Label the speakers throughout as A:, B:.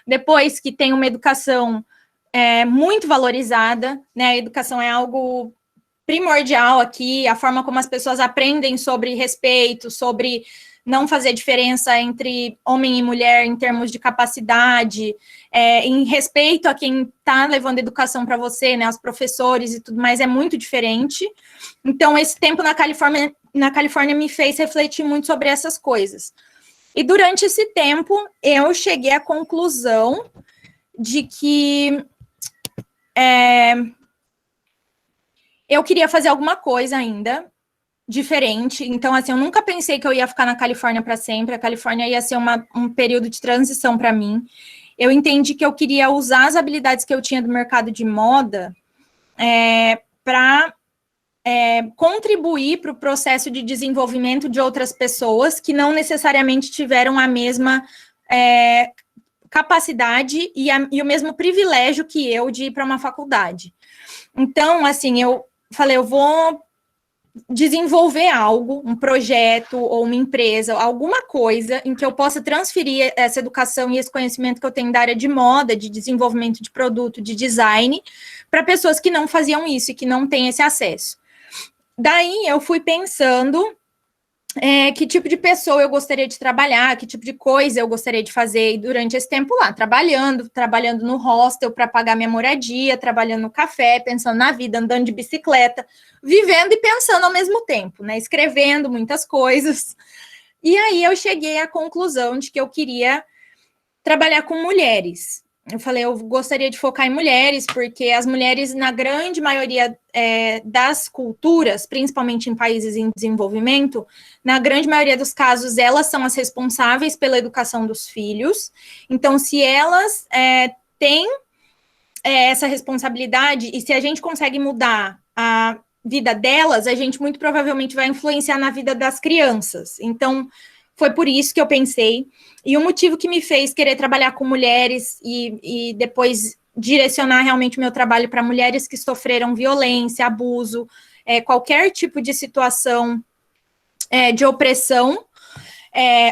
A: depois que tem uma educação muito valorizada, né? A educação é algo primordial aqui, a forma como as pessoas aprendem sobre respeito, sobre não fazer diferença entre homem e mulher em termos de capacidade, em respeito a quem está levando educação para você, né, os professores e tudo mais, é muito diferente. Então, esse tempo na Califórnia me fez refletir muito sobre essas coisas. E durante esse tempo, eu cheguei à conclusão de que eu queria fazer alguma coisa ainda diferente. Então, assim, eu nunca pensei que eu ia ficar na Califórnia para sempre. A Califórnia ia ser um período de transição para mim. Eu entendi que eu queria usar as habilidades que eu tinha do mercado de moda para contribuir para o processo de desenvolvimento de outras pessoas que não necessariamente tiveram a mesma capacidade e o mesmo privilégio que eu de ir para uma faculdade. Então, assim, eu falei, eu vou desenvolver algo, um projeto ou uma empresa, alguma coisa em que eu possa transferir essa educação e esse conhecimento que eu tenho da área de moda, de desenvolvimento de produto, de design, para pessoas que não faziam isso e que não têm esse acesso. Daí eu fui pensando que tipo de pessoa eu gostaria de trabalhar, que tipo de coisa eu gostaria de fazer, e durante esse tempo lá, trabalhando no hostel para pagar minha moradia, trabalhando no café, pensando na vida, andando de bicicleta, vivendo e pensando ao mesmo tempo, né, escrevendo muitas coisas. E aí eu cheguei à conclusão de que eu queria trabalhar com mulheres. Eu falei, eu gostaria de focar em mulheres, porque as mulheres, na grande maioria das culturas, principalmente em países em desenvolvimento, na grande maioria dos casos, elas são as responsáveis pela educação dos filhos. Então, se elas têm essa responsabilidade, e se a gente consegue mudar a vida delas, a gente muito provavelmente vai influenciar na vida das crianças. Então, foi por isso que eu pensei. E o motivo que me fez querer trabalhar com mulheres e depois direcionar realmente o meu trabalho para mulheres que sofreram violência, abuso, qualquer tipo de situação de opressão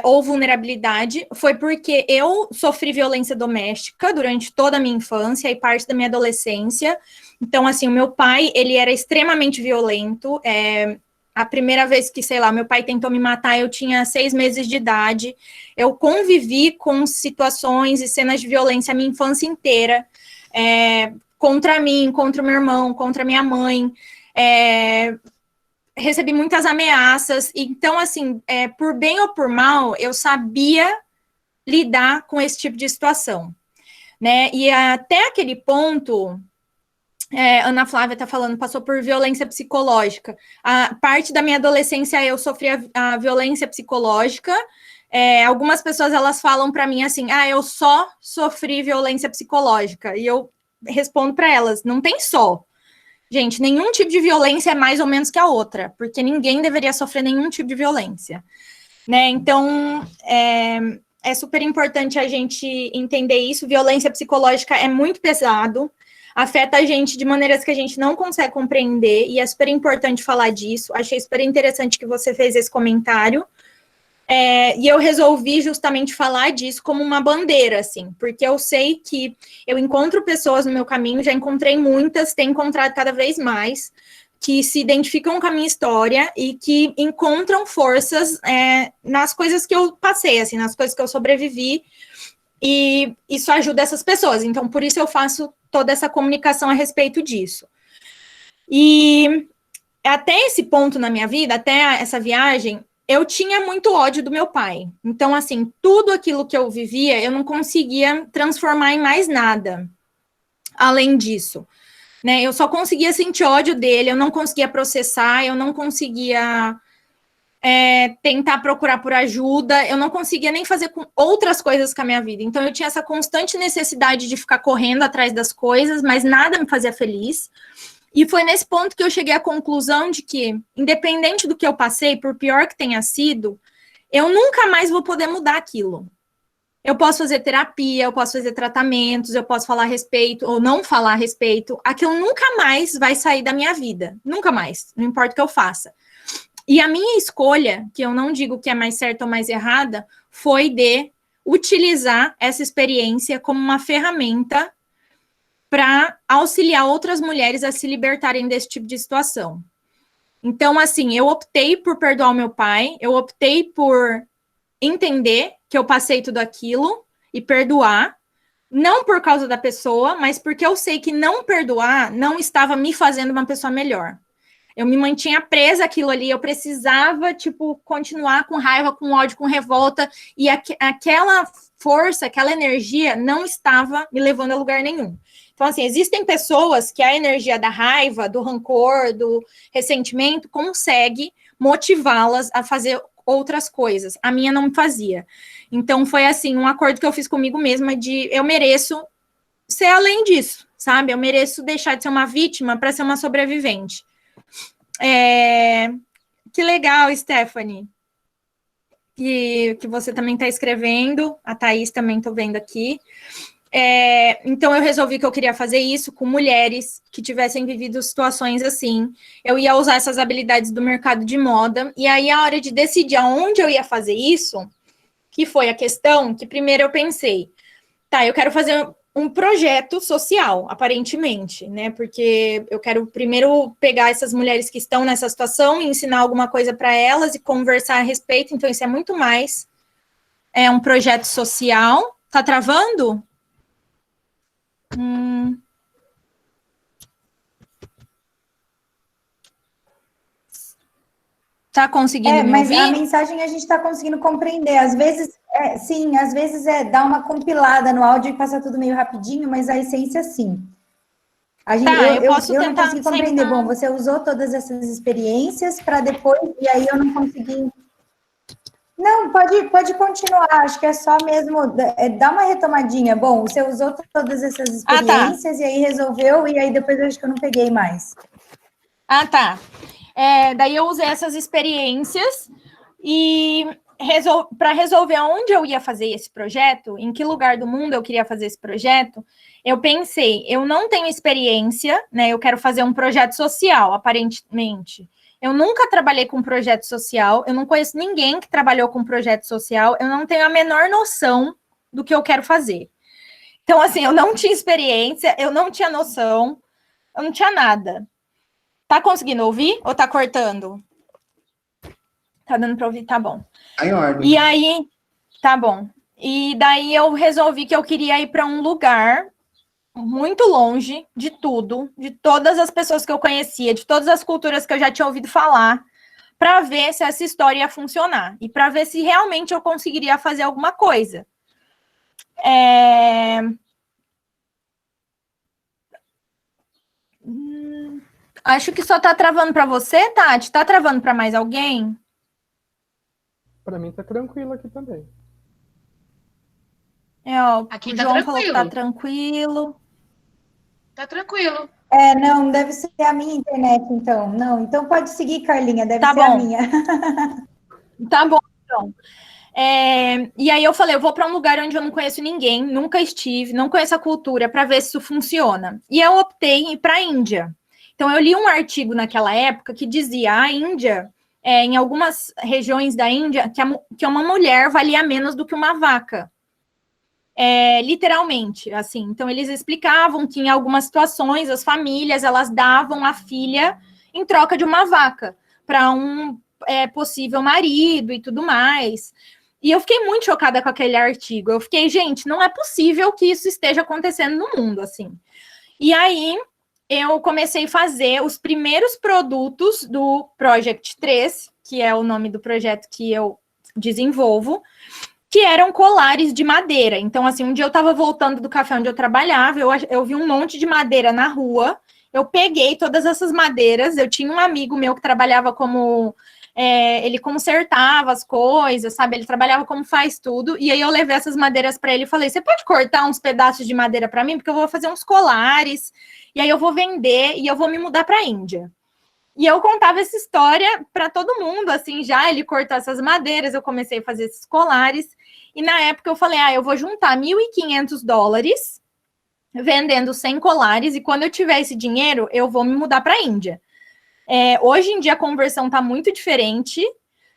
A: ou vulnerabilidade, foi porque eu sofri violência doméstica durante toda a minha infância e parte da minha adolescência. Então, assim, o meu pai, ele era extremamente violento. A primeira vez que, sei lá, meu pai tentou me matar, eu tinha 6 meses de idade. Eu convivi com situações e cenas de violência a minha infância inteira, contra mim, contra o meu irmão, contra minha mãe. Recebi muitas ameaças. Então, assim, por bem ou por mal, eu sabia lidar com esse tipo de situação, né? E até aquele ponto... Ana Flávia está falando, passou por violência psicológica. A parte da minha adolescência eu sofri a violência psicológica. Algumas pessoas elas falam para mim assim, eu só sofri violência psicológica. E eu respondo para elas, não tem só. Gente, nenhum tipo de violência é mais ou menos que a outra, porque ninguém deveria sofrer nenhum tipo de violência, né? Então, é super importante a gente entender isso. Violência psicológica é muito pesado, afeta a gente de maneiras que a gente não consegue compreender, e é super importante falar disso. Achei super interessante que você fez esse comentário, e eu resolvi justamente falar disso como uma bandeira, assim, porque eu sei que eu encontro pessoas no meu caminho, já encontrei muitas, tenho encontrado cada vez mais, que se identificam com a minha história e que encontram forças nas coisas que eu passei, assim, nas coisas que eu sobrevivi, e isso ajuda essas pessoas. Então, por isso eu faço toda essa comunicação a respeito disso. E até esse ponto na minha vida, até essa viagem, eu tinha muito ódio do meu pai. Então, assim, tudo aquilo que eu vivia, eu não conseguia transformar em mais nada além disso, né? Eu só conseguia sentir ódio dele, eu não conseguia processar, eu não conseguia tentar procurar por ajuda, eu não conseguia nem fazer com outras coisas com a minha vida. Então, eu tinha essa constante necessidade de ficar correndo atrás das coisas, mas nada me fazia feliz. E foi nesse ponto que eu cheguei à conclusão de que, independente do que eu passei, por pior que tenha sido, eu nunca mais vou poder mudar aquilo. Eu posso fazer terapia, eu posso fazer tratamentos, eu posso falar a respeito ou não falar a respeito. Aquilo nunca mais vai sair da minha vida. Nunca mais, não importa o que eu faça. E a minha escolha, que eu não digo que é mais certa ou mais errada, foi de utilizar essa experiência como uma ferramenta para auxiliar outras mulheres a se libertarem desse tipo de situação. Então, assim, eu optei por perdoar o meu pai, eu optei por entender que eu passei tudo aquilo e perdoar, não por causa da pessoa, mas porque eu sei que não perdoar não estava me fazendo uma pessoa melhor. Eu me mantinha presa àquilo ali, eu precisava, tipo, continuar com raiva, com ódio, com revolta, e aquela força, aquela energia não estava me levando a lugar nenhum. Então, assim, existem pessoas que a energia da raiva, do rancor, do ressentimento, consegue motivá-las a fazer outras coisas. A minha não me fazia. Então, foi, assim, um acordo que eu fiz comigo mesma de eu mereço ser além disso, sabe? Eu mereço deixar de ser uma vítima para ser uma sobrevivente. Que legal, Stephanie, que você também está escrevendo, a Thaís também estou vendo aqui. Então, eu resolvi que eu queria fazer isso com mulheres que tivessem vivido situações assim. Eu ia usar essas habilidades do mercado de moda, e aí a hora de decidir aonde eu ia fazer isso, que foi a questão que primeiro eu pensei, tá, eu quero fazer um projeto social, aparentemente, né? Porque eu quero primeiro pegar essas mulheres que estão nessa situação e ensinar alguma coisa para elas e conversar a respeito. Então, isso é muito mais um projeto social. Tá travando? Tá conseguindo me
B: mas
A: ouvir?
B: a mensagem a gente está conseguindo compreender. Às vezes, sim, às vezes dar uma compilada no áudio e passar tudo meio rapidinho, mas a essência, sim.
A: Eu posso
B: Eu não
A: tentar
B: consegui compreender. Bom, você usou todas essas experiências para depois, e aí eu não consegui. Não, pode continuar. Acho que é só mesmo dar uma retomadinha. Bom, você usou todas essas experiências e aí resolveu, e aí depois eu acho que eu não peguei mais.
A: Tá. Daí eu usei essas experiências e para resolver onde eu ia fazer esse projeto, em que lugar do mundo eu queria fazer esse projeto, eu pensei, eu não tenho experiência, né? Eu quero fazer um projeto social, aparentemente. Eu nunca trabalhei com projeto social, eu não conheço ninguém que trabalhou com projeto social, eu não tenho a menor noção do que eu quero fazer. Então, assim, eu não tinha experiência, eu não tinha noção, eu não tinha nada. Tá conseguindo ouvir ou tá cortando? Tá dando para ouvir? Tá bom.
C: Tá em ordem.
A: E aí, tá bom. E daí eu resolvi que eu queria ir para um lugar muito longe de tudo, de todas as pessoas que eu conhecia, de todas as culturas que eu já tinha ouvido falar, para ver se essa história ia funcionar e para ver se realmente eu conseguiria fazer alguma coisa. Acho que só tá travando para você, Tati. Tá travando para mais alguém?
D: Para mim tá tranquilo aqui também.
A: Aqui o João falou que tá tranquilo.
E: Tá tranquilo.
B: Não, deve ser a minha internet, então. Não, então pode seguir, Carlinha, deve ser
A: bom.
B: a minha.
A: Tá bom, então. E aí eu falei, eu vou para um lugar onde eu não conheço ninguém, nunca estive, não conheço a cultura, para ver se isso funciona. E eu optei em ir para a Índia. Então, eu li um artigo naquela época que dizia a Índia, em algumas regiões da Índia, que uma mulher valia menos do que uma vaca. Literalmente, assim. Então, eles explicavam que em algumas situações, as famílias, elas davam a filha em troca de uma vaca para um possível marido e tudo mais. E eu fiquei muito chocada com aquele artigo. Eu fiquei, gente, não é possível que isso esteja acontecendo no mundo, assim. E aí, eu comecei a fazer os primeiros produtos do Project 3, que é o nome do projeto que eu desenvolvo, que eram colares de madeira. Então, assim, um dia eu estava voltando do café onde eu trabalhava, eu vi um monte de madeira na rua, eu peguei todas essas madeiras, eu tinha um amigo meu que trabalhava como... ele consertava as coisas, sabe? Ele trabalhava como faz tudo, e aí eu levei essas madeiras para ele e falei, você pode cortar uns pedaços de madeira para mim? Porque eu vou fazer uns colares, e aí eu vou vender, e eu vou me mudar para a Índia. E eu contava essa história para todo mundo, assim, já ele cortou essas madeiras, eu comecei a fazer esses colares, e na época eu falei, eu vou juntar $1.500 vendendo 100 colares, e quando eu tiver esse dinheiro, eu vou me mudar para a Índia. Hoje em dia a conversão está muito diferente,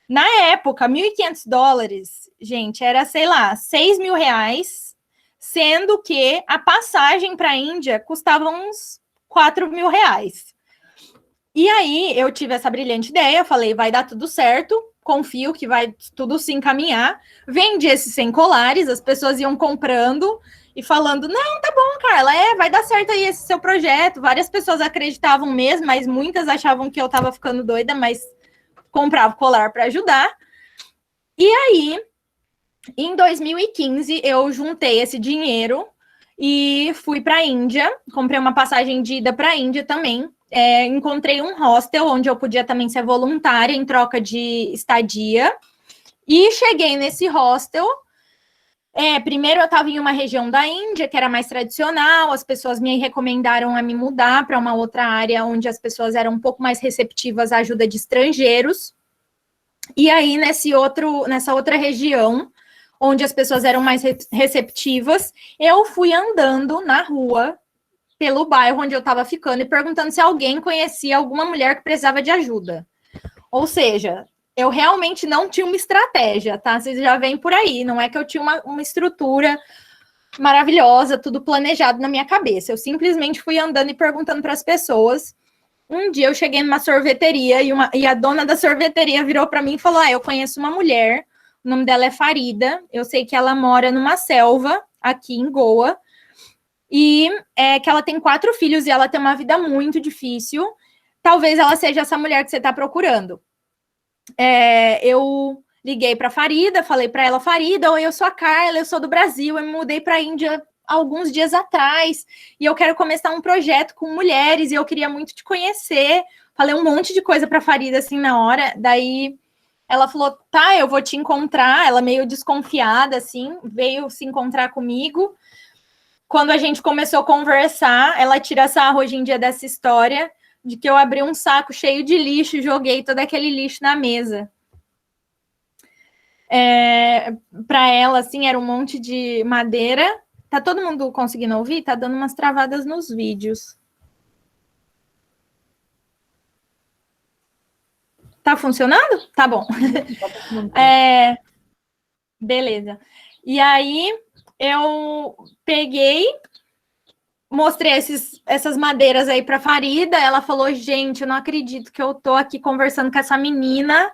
A: Na época, $1.500, gente, era, sei lá, R$ 6.000, sendo que a passagem para a Índia custava uns R$ 4.000. E aí, eu tive essa brilhante ideia, falei, vai dar tudo certo, confio que vai tudo se encaminhar. Vendi esses 100 colares, as pessoas iam comprando e falando, não, tá bom, Carla, vai dar certo aí esse seu projeto. Várias pessoas acreditavam mesmo, mas muitas achavam que eu tava ficando doida, mas comprava colar para ajudar. E aí, em 2015, eu juntei esse dinheiro e fui para a Índia. Comprei uma passagem de ida para a Índia também. Encontrei um hostel onde eu podia também ser voluntária em troca de estadia. E cheguei nesse hostel. Primeiro eu estava em uma região da Índia que era mais tradicional, as pessoas me recomendaram a me mudar para uma outra área onde as pessoas eram um pouco mais receptivas à ajuda de estrangeiros. E aí, nessa outra região, onde as pessoas eram mais receptivas, eu fui andando na rua, pelo bairro onde eu estava ficando, e perguntando se alguém conhecia alguma mulher que precisava de ajuda. Ou seja, eu realmente não tinha uma estratégia, tá? Vocês já veem por aí, não é que eu tinha uma estrutura maravilhosa, tudo planejado na minha cabeça. Eu simplesmente fui andando e perguntando para as pessoas. Um dia eu cheguei numa sorveteria e a dona da sorveteria virou para mim e falou, eu conheço uma mulher, o nome dela é Farida, eu sei que ela mora numa selva aqui em Goa, e que ela tem 4 filhos e ela tem uma vida muito difícil. Talvez ela seja essa mulher que você está procurando. Eu liguei para Farida, falei para ela, Farida, oi, eu sou a Carla, eu sou do Brasil, eu me mudei para a Índia alguns dias atrás, e eu quero começar um projeto com mulheres, e eu queria muito te conhecer. Falei um monte de coisa para Farida, assim, na hora. Daí ela falou, tá, eu vou te encontrar. Ela meio desconfiada, assim, veio se encontrar comigo. Quando a gente começou a conversar, ela tira sarro hoje em dia dessa história, de que eu abri um saco cheio de lixo e joguei todo aquele lixo na mesa. Para ela, assim, era um monte de madeira. Tá todo mundo conseguindo ouvir? Tá dando umas travadas nos vídeos. Tá funcionando? Tá bom. Beleza. E aí, eu peguei, mostrei essas madeiras aí para Farida. Ela falou, gente, eu não acredito que eu tô aqui conversando com essa menina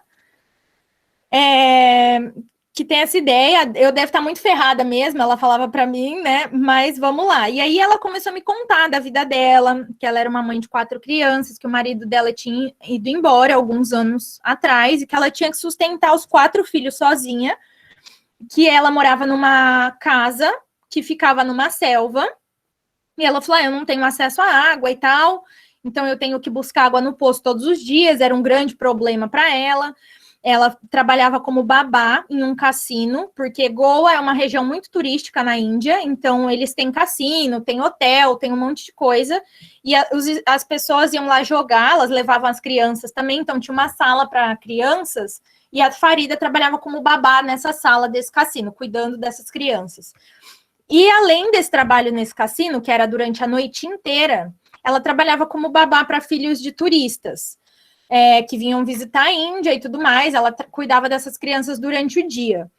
A: que tem essa ideia. Eu devo estar muito ferrada mesmo, ela falava para mim, né? Mas vamos lá. E aí ela começou a me contar da vida dela, que ela era uma mãe de 4 crianças, que o marido dela tinha ido embora alguns anos atrás, e que ela tinha que sustentar os 4 filhos sozinha, que ela morava numa casa que ficava numa selva, e ela falou, eu não tenho acesso à água e tal, então eu tenho que buscar água no poço todos os dias, era um grande problema para ela. Ela trabalhava como babá em um cassino, porque Goa é uma região muito turística na Índia, então eles têm cassino, tem hotel, tem um monte de coisa, e as pessoas iam lá jogar, elas levavam as crianças também, então tinha uma sala para crianças, e a Farida trabalhava como babá nessa sala desse cassino, cuidando dessas crianças. E além desse trabalho nesse cassino, que era durante a noite inteira, ela trabalhava como babá para filhos de turistas, que vinham visitar a Índia e tudo mais. Ela cuidava dessas crianças durante o dia.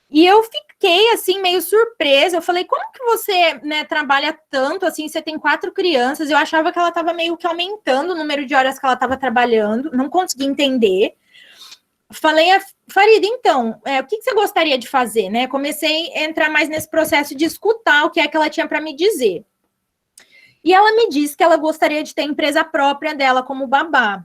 A: E eu fiquei, assim, meio surpresa. Eu falei, como que você, né, trabalha tanto, assim, você tem 4 crianças? Eu achava que ela estava meio que aumentando o número de horas que ela estava trabalhando. Não consegui entender. Falei, Farida, então, o que você gostaria de fazer, né? Comecei a entrar mais nesse processo de escutar o que é que ela tinha para me dizer. E ela me disse que ela gostaria de ter empresa própria dela como babá.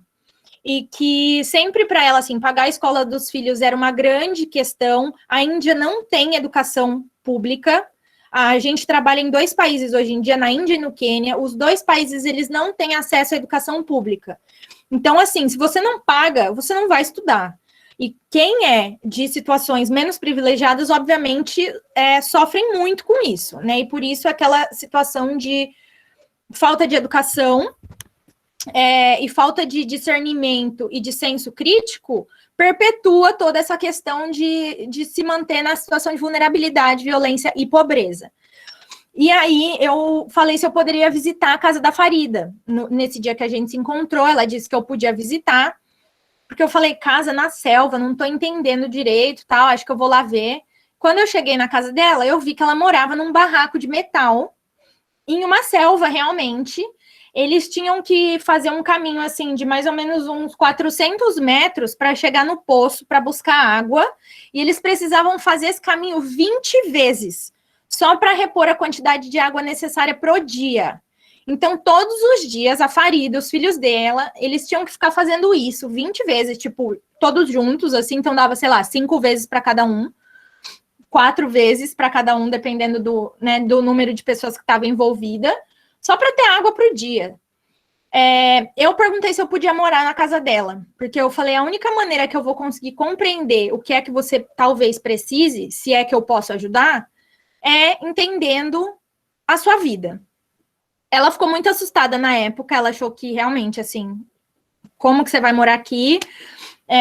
A: E que sempre para ela, assim, pagar a escola dos filhos era uma grande questão. A Índia não tem educação pública. A gente trabalha em 2 países hoje em dia, na Índia e no Quênia. Os 2 países, eles não têm acesso à educação pública. Então, assim, se você não paga, você não vai estudar. E quem é de situações menos privilegiadas, obviamente, sofrem muito com isso, né? E por isso aquela situação de falta de educação e falta de discernimento e de senso crítico perpetua toda essa questão de se manter na situação de vulnerabilidade, violência e pobreza. E aí eu falei se eu poderia visitar a casa da Farida. Nesse dia que a gente se encontrou, ela disse que eu podia visitar, porque eu falei, casa na selva, não tô entendendo direito, tal, acho que eu vou lá ver. Quando eu cheguei na casa dela, eu vi que ela morava num barraco de metal, em uma selva, realmente. Eles tinham que fazer um caminho, assim, de mais ou menos uns 400 metros para chegar no poço, para buscar água, e eles precisavam fazer esse caminho 20 vezes, só para repor a quantidade de água necessária pro dia. Então, todos os dias, a Farida, os filhos dela, eles tinham que ficar fazendo isso 20 vezes, tipo, todos juntos, assim, então dava, sei lá, 5 vezes para cada um, 4 vezes para cada um, dependendo do, né, do número de pessoas que estavam envolvida, só para ter água para o dia. Eu perguntei se eu podia morar na casa dela, porque eu falei, a única maneira que eu vou conseguir compreender o que é que você talvez precise, se é que eu posso ajudar, é entendendo a sua vida. Ela ficou muito assustada na época, ela achou que realmente, assim, como que você vai morar aqui?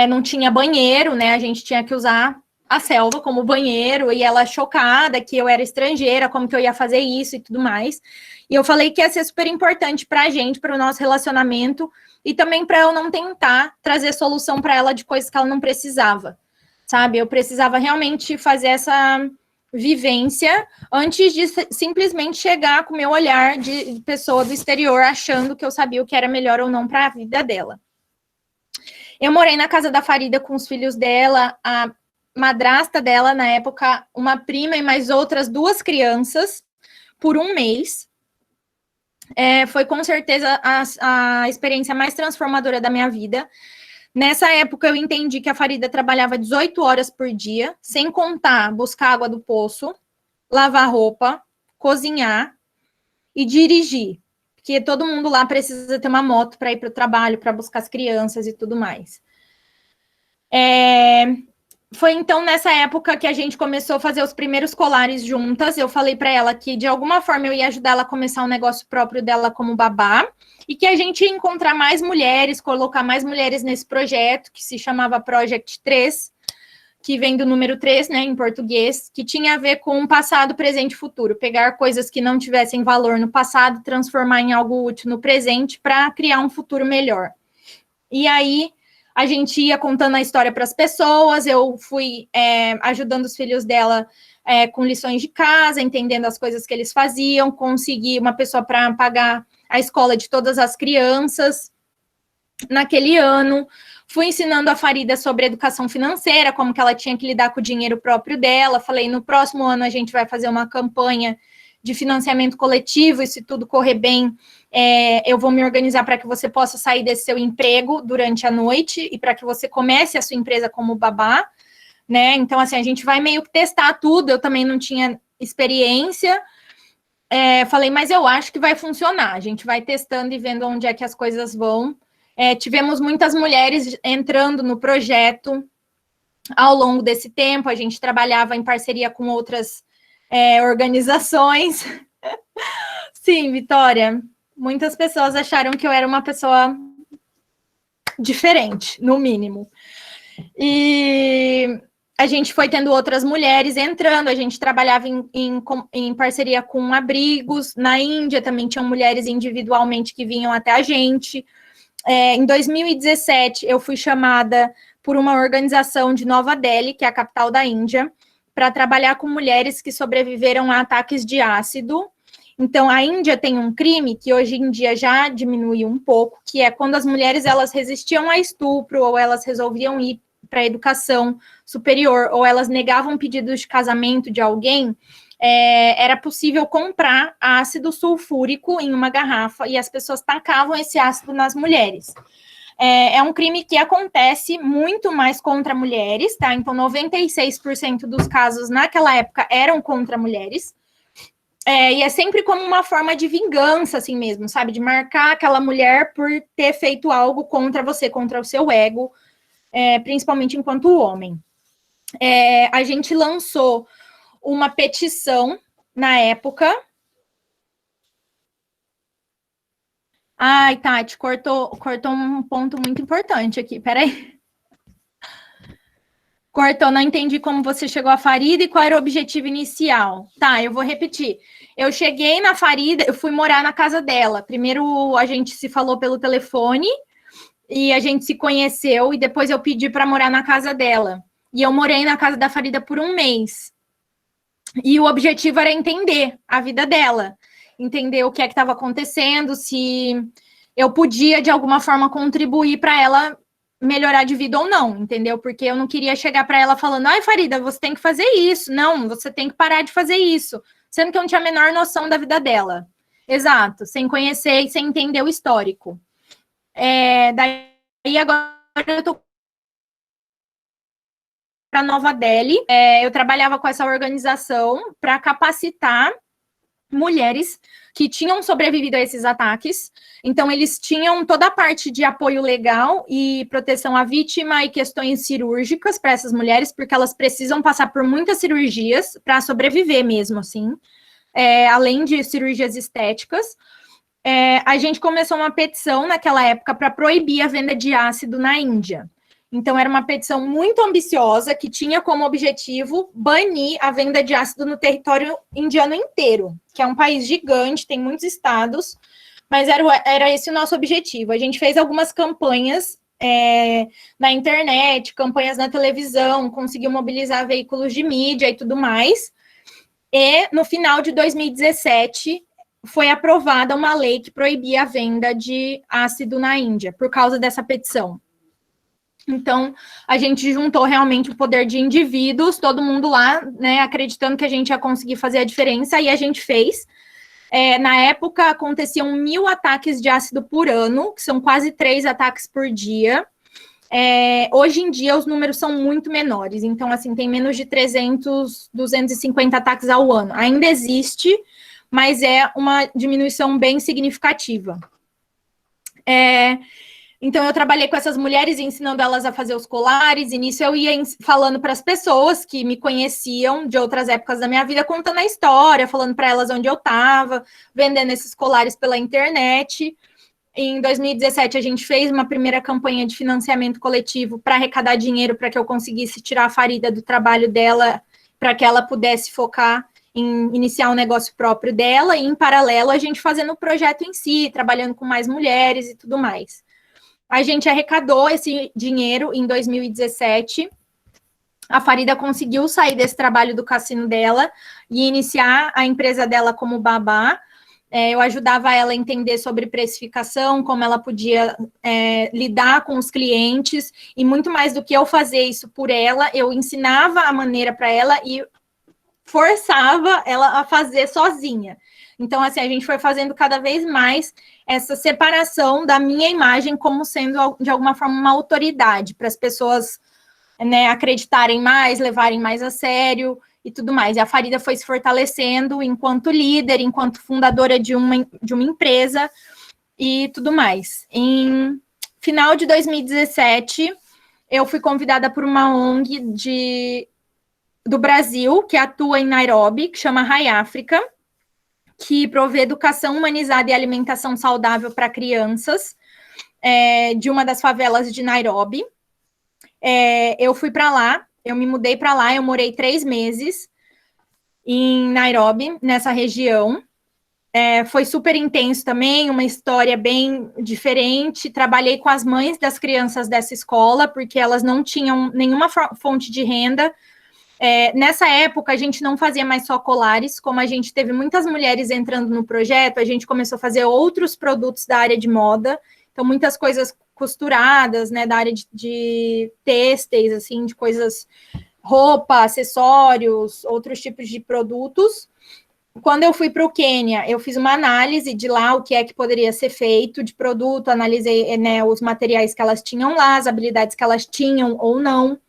A: Não tinha banheiro, né? A gente tinha que usar a selva como banheiro, e ela chocada que eu era estrangeira, como que eu ia fazer isso e tudo mais. E eu falei que ia ser super importante pra gente, para o nosso relacionamento, e também para eu não tentar trazer solução para ela de coisas que ela não precisava, sabe? Eu precisava realmente fazer essa vivência antes de simplesmente chegar com o meu olhar de pessoa do exterior, achando que eu sabia o que era melhor ou não para a vida dela. Eu morei na casa da Farida com os filhos dela, a madrasta dela, na época, uma prima e mais outras 2 crianças, por 1 mês. Foi com certeza a experiência mais transformadora da minha vida. Nessa época, eu entendi que a Farida trabalhava 18 horas por dia, sem contar buscar água do poço, lavar roupa, cozinhar e dirigir. Porque todo mundo lá precisa ter uma moto para ir para o trabalho, para buscar as crianças e tudo mais. Foi então nessa época que a gente começou a fazer os primeiros colares juntas. Eu falei para ela que de alguma forma eu ia ajudar ela a começar um negócio próprio dela como babá, e que a gente ia encontrar mais mulheres, colocar mais mulheres nesse projeto que se chamava Project 3, que vem do número 3, né, em português, que tinha a ver com passado, presente e futuro. Pegar coisas que não tivessem valor no passado, transformar em algo útil no presente para criar um futuro melhor. E aí a gente ia contando a história para as pessoas, eu fui ajudando os filhos dela com lições de casa, entendendo as coisas que eles faziam, consegui uma pessoa para pagar a escola de todas as crianças naquele ano. Fui ensinando a Farida sobre educação financeira, como que ela tinha que lidar com o dinheiro próprio dela. Falei, no próximo ano a gente vai fazer uma campanha de financiamento coletivo, e se tudo correr bem, eu vou me organizar para que você possa sair desse seu emprego durante a noite e para que você comece a sua empresa como babá, né? Então, assim, a gente vai meio que testar tudo. Eu também não tinha experiência. Falei, mas eu acho que vai funcionar. A gente vai testando e vendo onde é que as coisas vão. Tivemos muitas mulheres entrando no projeto ao longo desse tempo. A gente trabalhava em parceria com outras organizações. Sim, Vitória, muitas pessoas acharam que eu era uma pessoa diferente, no mínimo. E a gente foi tendo outras mulheres entrando, a gente trabalhava em parceria com abrigos. Na Índia também tinham mulheres individualmente que vinham até a gente. Em 2017, eu fui chamada por uma organização de Nova Delhi, que é a capital da Índia, para trabalhar com mulheres que sobreviveram a ataques de ácido. Então, a Índia tem um crime que hoje em dia já diminuiu um pouco, que é quando as mulheres elas resistiam a estupro, ou elas resolviam ir para a educação superior, ou elas negavam pedidos de casamento de alguém, era possível comprar ácido sulfúrico em uma garrafa, e as pessoas tacavam esse ácido nas mulheres. É um crime que acontece muito mais contra mulheres, tá? Então, 96% dos casos naquela época eram contra mulheres. E é sempre como uma forma de vingança, assim mesmo, sabe? De marcar aquela mulher por ter feito algo contra você, contra o seu ego, principalmente enquanto homem. A gente lançou uma petição na época. Ai, Tati, cortou um ponto muito importante aqui, peraí. Cortou, não entendi como você chegou à Farida e qual era o objetivo inicial. Tá, eu vou repetir. Eu cheguei na Farida, eu fui morar na casa dela. Primeiro a gente se falou pelo telefone, e a gente se conheceu, e depois eu pedi para morar na casa dela. E eu morei na casa da Farida por um mês. E o objetivo era entender a vida dela, entender o que é que estava acontecendo, se eu podia, de alguma forma, contribuir para ela melhorar de vida ou não, entendeu? Porque eu não queria chegar para ela falando, ai, Farida, você tem que fazer isso. Não, você tem que parar de fazer isso. Sendo que eu não tinha a menor noção da vida dela. Exato, sem conhecer e sem entender o histórico. Daí agora eu tô para Nova Delhi. Eu trabalhava com essa organização para capacitar mulheres que tinham sobrevivido a esses ataques. Então, eles tinham toda a parte de apoio legal e proteção à vítima e questões cirúrgicas para essas mulheres, porque elas precisam passar por muitas cirurgias para sobreviver mesmo, assim, além de cirurgias estéticas. A gente começou uma petição naquela época para proibir a venda de ácido na Índia. Então, era uma petição muito ambiciosa que tinha como objetivo banir a venda de ácido no território indiano inteiro, que é um país gigante, tem muitos estados, mas era esse o nosso objetivo. A gente fez algumas campanhas na internet, campanhas na televisão, conseguiu mobilizar veículos de mídia e tudo mais. E, no final de 2017, foi aprovada uma lei que proibia a venda de ácido na Índia, por causa dessa petição. Então, a gente juntou realmente o poder de indivíduos, todo mundo lá, né, acreditando que a gente ia conseguir fazer a diferença, e a gente fez. Na época, aconteciam 1.000 ataques de ácido por ano, que são quase 3 ataques por dia. Hoje em dia, os números são muito menores, então, assim, tem menos de 300, 250 ataques ao ano. Ainda existe, mas é uma diminuição bem significativa. Então, eu trabalhei com essas mulheres, ensinando elas a fazer os colares, e nisso eu ia falando para as pessoas que me conheciam de outras épocas da minha vida, contando a história, falando para elas onde eu estava, vendendo esses colares pela internet. Em 2017, a gente fez uma primeira campanha de financiamento coletivo para arrecadar dinheiro para que eu conseguisse tirar a Farida do trabalho dela, para que ela pudesse focar em iniciar um negócio próprio dela, e, em paralelo, a gente fazendo o projeto em si, trabalhando com mais mulheres e tudo mais. A gente arrecadou esse dinheiro em 2017. A Farida conseguiu sair desse trabalho do cassino dela e iniciar a empresa dela como babá. Eu ajudava ela a entender sobre precificação, como ela podia lidar com os clientes, e muito mais do que eu fazer isso por ela, eu ensinava a maneira para ela e forçava ela a fazer sozinha. Então, assim, a gente foi fazendo cada vez mais essa separação da minha imagem como sendo, de alguma forma, uma autoridade, para as pessoas, né, acreditarem mais, levarem mais a sério e tudo mais. E a Farida foi se fortalecendo enquanto líder, enquanto fundadora de uma empresa e tudo mais. Em final de 2017, eu fui convidada por uma ONG do Brasil, que atua em Nairobi, que chama Rai África, que provê educação humanizada e alimentação saudável para crianças, de uma das favelas de Nairobi. Eu fui para lá, eu me mudei para lá, eu morei 3 meses em Nairobi, nessa região. Foi super intenso também, uma história bem diferente. Trabalhei com as mães das crianças dessa escola, porque elas não tinham nenhuma fonte de renda. Nessa época, a gente não fazia mais só colares, como a gente teve muitas mulheres entrando no projeto, a gente começou a fazer outros produtos da área de moda, então muitas coisas costuradas, né, da área de têxteis, assim, de coisas, roupa, acessórios, outros tipos de produtos. Quando eu fui para o Quênia, eu fiz uma análise de lá, o que é que poderia ser feito de produto, analisei, né, os materiais que elas tinham lá, as habilidades que elas tinham ou não.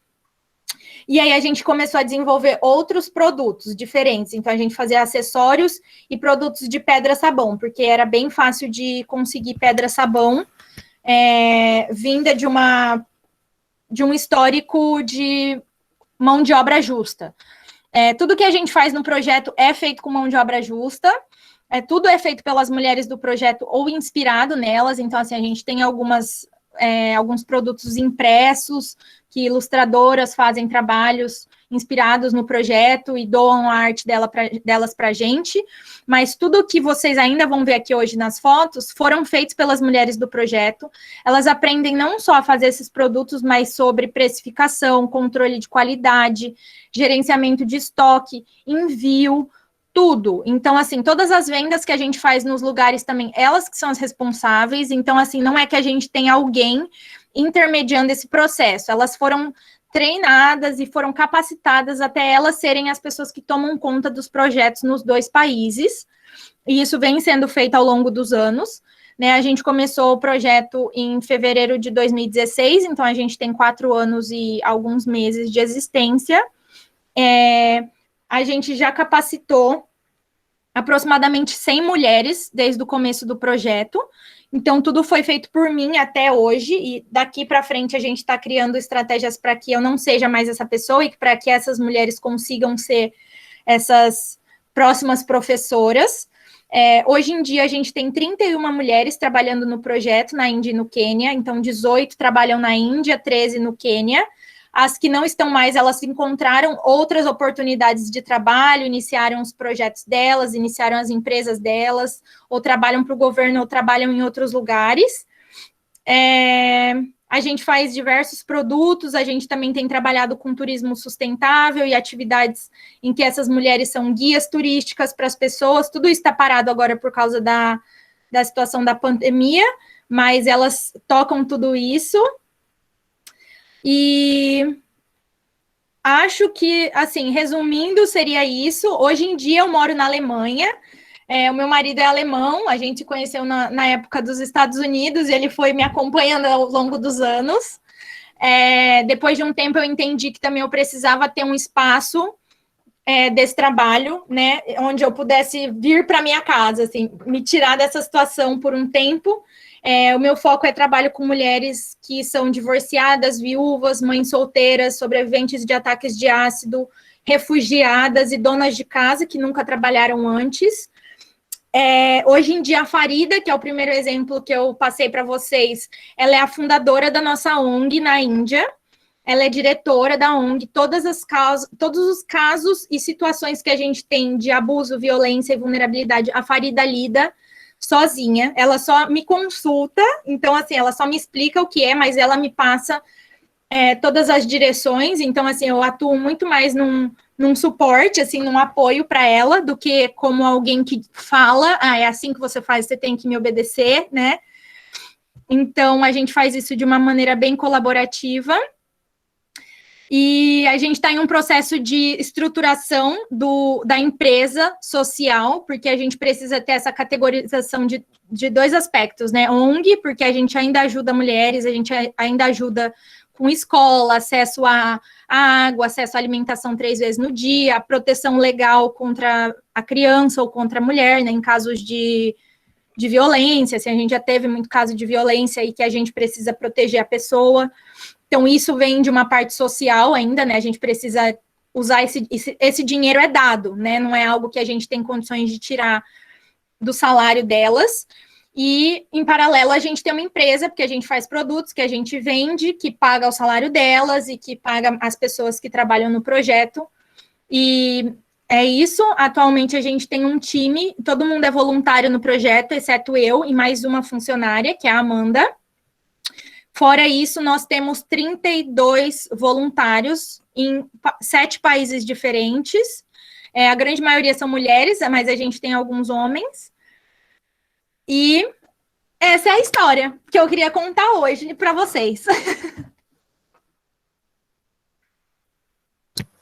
A: E aí a gente começou a desenvolver outros produtos diferentes. Então, a gente fazia acessórios e produtos de pedra-sabão, porque era bem fácil de conseguir pedra-sabão, vinda de um histórico de mão de obra justa. Tudo que a gente faz no projeto é feito com mão de obra justa, tudo é feito pelas mulheres do projeto ou inspirado nelas. Então, assim, a gente tem alguns produtos impressos, que ilustradoras fazem trabalhos inspirados no projeto e doam a arte delas para a gente, mas tudo que vocês ainda vão ver aqui hoje nas fotos foram feitos pelas mulheres do projeto. Elas aprendem não só a fazer esses produtos, mas sobre precificação, controle de qualidade, gerenciamento de estoque, envio, tudo. Então, assim, todas as vendas que a gente faz nos lugares também, elas que são as responsáveis. Então, assim, não é que a gente tem alguém intermediando esse processo. Elas foram treinadas e foram capacitadas até elas serem as pessoas que tomam conta dos projetos nos 2 países. E isso vem sendo feito ao longo dos anos, né? A gente começou o projeto em fevereiro de 2016, então a gente tem 4 anos e alguns meses de existência. A gente já capacitou aproximadamente 100 mulheres desde o começo do projeto. Então, tudo foi feito por mim até hoje, e daqui para frente a gente está criando estratégias para que eu não seja mais essa pessoa e para que essas mulheres consigam ser essas próximas professoras. Hoje em dia, a gente tem 31 mulheres trabalhando no projeto na Índia e no Quênia, então 18 trabalham na Índia, 13 no Quênia. As que não estão mais, elas encontraram outras oportunidades de trabalho, iniciaram os projetos delas, iniciaram as empresas delas, ou trabalham para o governo, ou trabalham em outros lugares. A gente faz diversos produtos, a gente também tem trabalhado com turismo sustentável e atividades em que essas mulheres são guias turísticas para as pessoas. Tudo isso está parado agora por causa da situação da pandemia, mas elas tocam tudo isso. E acho que, assim, resumindo, seria isso. Hoje em dia eu moro na Alemanha, o meu marido é alemão, a gente se conheceu na época dos Estados Unidos e ele foi me acompanhando ao longo dos anos. Depois de um tempo eu entendi que também eu precisava ter um espaço desse trabalho, né, onde eu pudesse vir para minha casa, assim, me tirar dessa situação por um tempo. O meu foco é trabalho com mulheres que são divorciadas, viúvas, mães solteiras, sobreviventes de ataques de ácido, refugiadas e donas de casa que nunca trabalharam antes. Hoje em dia, a Farida, que é o primeiro exemplo que eu passei para vocês, ela é a fundadora da nossa ONG na Índia. Ela é diretora da ONG. Todos os casos e situações que a gente tem de abuso, violência e vulnerabilidade, a Farida lida sozinha, ela só me consulta, então, assim, ela só me explica o que é, mas ela me passa todas as direções, então, assim, eu atuo muito mais num suporte, assim, num apoio para ela, do que como alguém que fala, é assim que você faz, você tem que me obedecer, né? Então, a gente faz isso de uma maneira bem colaborativa. E a gente está em um processo de estruturação da empresa social, porque a gente precisa ter essa categorização de 2 aspectos, né? ONG, porque a gente ainda ajuda mulheres, a gente ainda ajuda com escola, acesso à água, acesso à alimentação 3 vezes no dia, proteção legal contra a criança ou contra a mulher, né, em casos de violência, assim, a gente já teve muito caso de violência e que a gente precisa proteger a pessoa. Então, isso vem de uma parte social ainda, né? A gente precisa usar esse dinheiro é dado, né? Não é algo que a gente tem condições de tirar do salário delas. E, em paralelo, a gente tem uma empresa, porque a gente faz produtos que a gente vende, que paga o salário delas e que paga as pessoas que trabalham no projeto. E é isso. Atualmente, a gente tem um time, todo mundo é voluntário no projeto, exceto eu e mais uma funcionária, que é a Amanda. Fora isso, nós temos 32 voluntários em 7 países diferentes. A grande maioria são mulheres, mas a gente tem alguns homens. E essa é a história que eu queria contar hoje para vocês.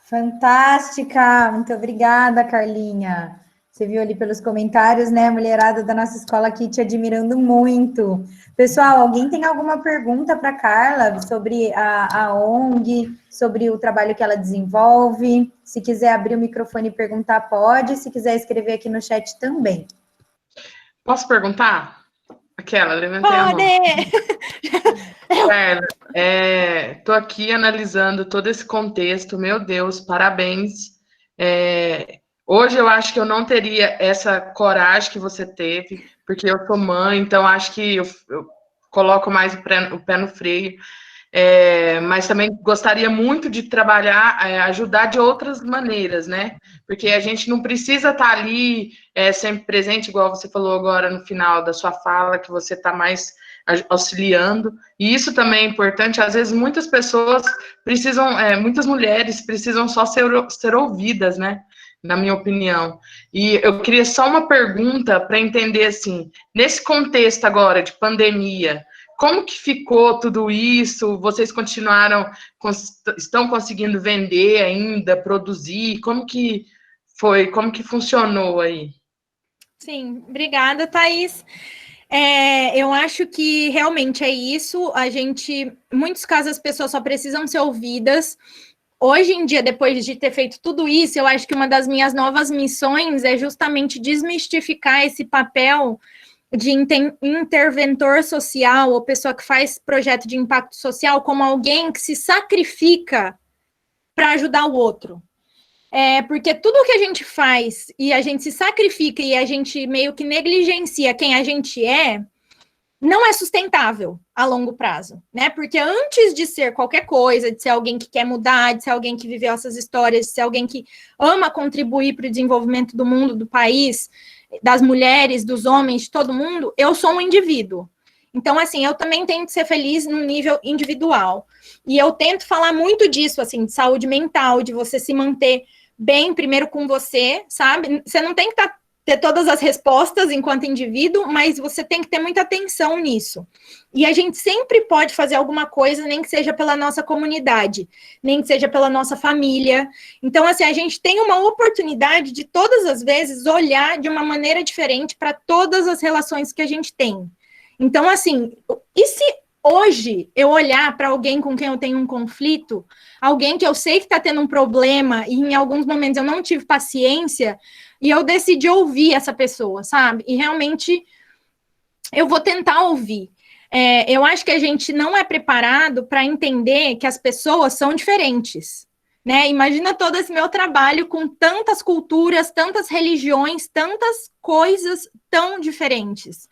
B: Fantástica! Muito obrigada, Carlinha. Você viu ali pelos comentários, né? A mulherada da nossa escola aqui te admirando muito. Pessoal, alguém tem alguma pergunta para a Carla sobre a ONG, sobre o trabalho que ela desenvolve? Se quiser abrir o microfone e perguntar, pode. Se quiser escrever aqui no chat também.
C: Posso perguntar? Aquela, levantei a mão. Carla, tô aqui analisando todo esse contexto. Meu Deus, parabéns. Hoje eu acho que eu não teria essa coragem que você teve, porque eu sou mãe, então acho que eu coloco mais o pé no freio. Mas também gostaria muito de trabalhar, ajudar de outras maneiras, né? Porque a gente não precisa estar ali sempre presente, igual você falou agora no final da sua fala, que você está mais auxiliando. E isso também é importante. Às vezes, muitas pessoas precisam, muitas mulheres precisam só ser ouvidas, né? Na minha opinião. E eu queria só uma pergunta para entender, assim, nesse contexto agora de pandemia, como que ficou tudo isso? Vocês estão conseguindo vender ainda, produzir? Como que foi? Como que funcionou aí?
A: Sim, obrigada, Thaís. Eu acho que realmente é isso. Em muitos casos, as pessoas só precisam ser ouvidas. Hoje em dia, depois de ter feito tudo isso, eu acho que uma das minhas novas missões é justamente desmistificar esse papel de interventor social ou pessoa que faz projeto de impacto social como alguém que se sacrifica para ajudar o outro. Porque tudo que a gente faz e a gente se sacrifica e a gente meio que negligencia quem a gente não é sustentável a longo prazo, né? Porque antes de ser qualquer coisa, de ser alguém que quer mudar, de ser alguém que viveu essas histórias, de ser alguém que ama contribuir para o desenvolvimento do mundo, do país, das mulheres, dos homens, de todo mundo, eu sou um indivíduo. Então, assim, eu também tenho que ser feliz no nível individual. E eu tento falar muito disso, assim, de saúde mental, de você se manter bem primeiro com você, sabe? Você não tem que ter todas as respostas enquanto indivíduo, mas você tem que ter muita atenção nisso. E a gente sempre pode fazer alguma coisa, nem que seja pela nossa comunidade, nem que seja pela nossa família. Então, assim, a gente tem uma oportunidade de todas as vezes olhar de uma maneira diferente para todas as relações que a gente tem. Então, assim, e se hoje eu olhar para alguém com quem eu tenho um conflito, alguém que eu sei que está tendo um problema e em alguns momentos eu não tive paciência, e eu decidi ouvir essa pessoa, sabe? E realmente eu vou tentar ouvir. Eu acho que a gente não é preparado para entender que as pessoas são diferentes, né? Imagina todo esse meu trabalho com tantas culturas, tantas religiões, tantas coisas tão diferentes.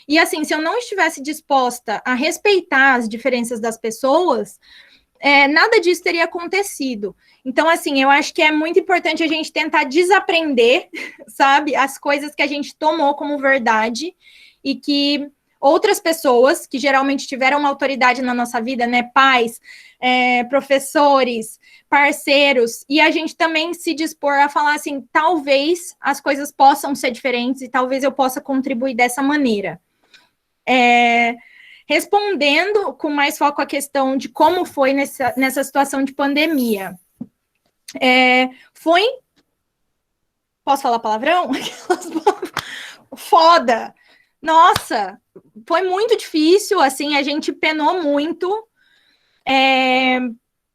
A: E assim, se eu não estivesse disposta a respeitar as diferenças das pessoas, nada disso teria acontecido. Então, assim, eu acho que é muito importante a gente tentar desaprender, sabe, as coisas que a gente tomou como verdade e que outras pessoas, que geralmente tiveram uma autoridade na nossa vida, né, pais, professores, parceiros, e a gente também se dispor a falar assim, talvez as coisas possam ser diferentes e talvez eu possa contribuir dessa maneira. Respondendo com mais foco a questão de como foi nessa situação de pandemia. Foi... Posso falar palavrão? Foda! Nossa, foi muito difícil, assim, a gente penou muito,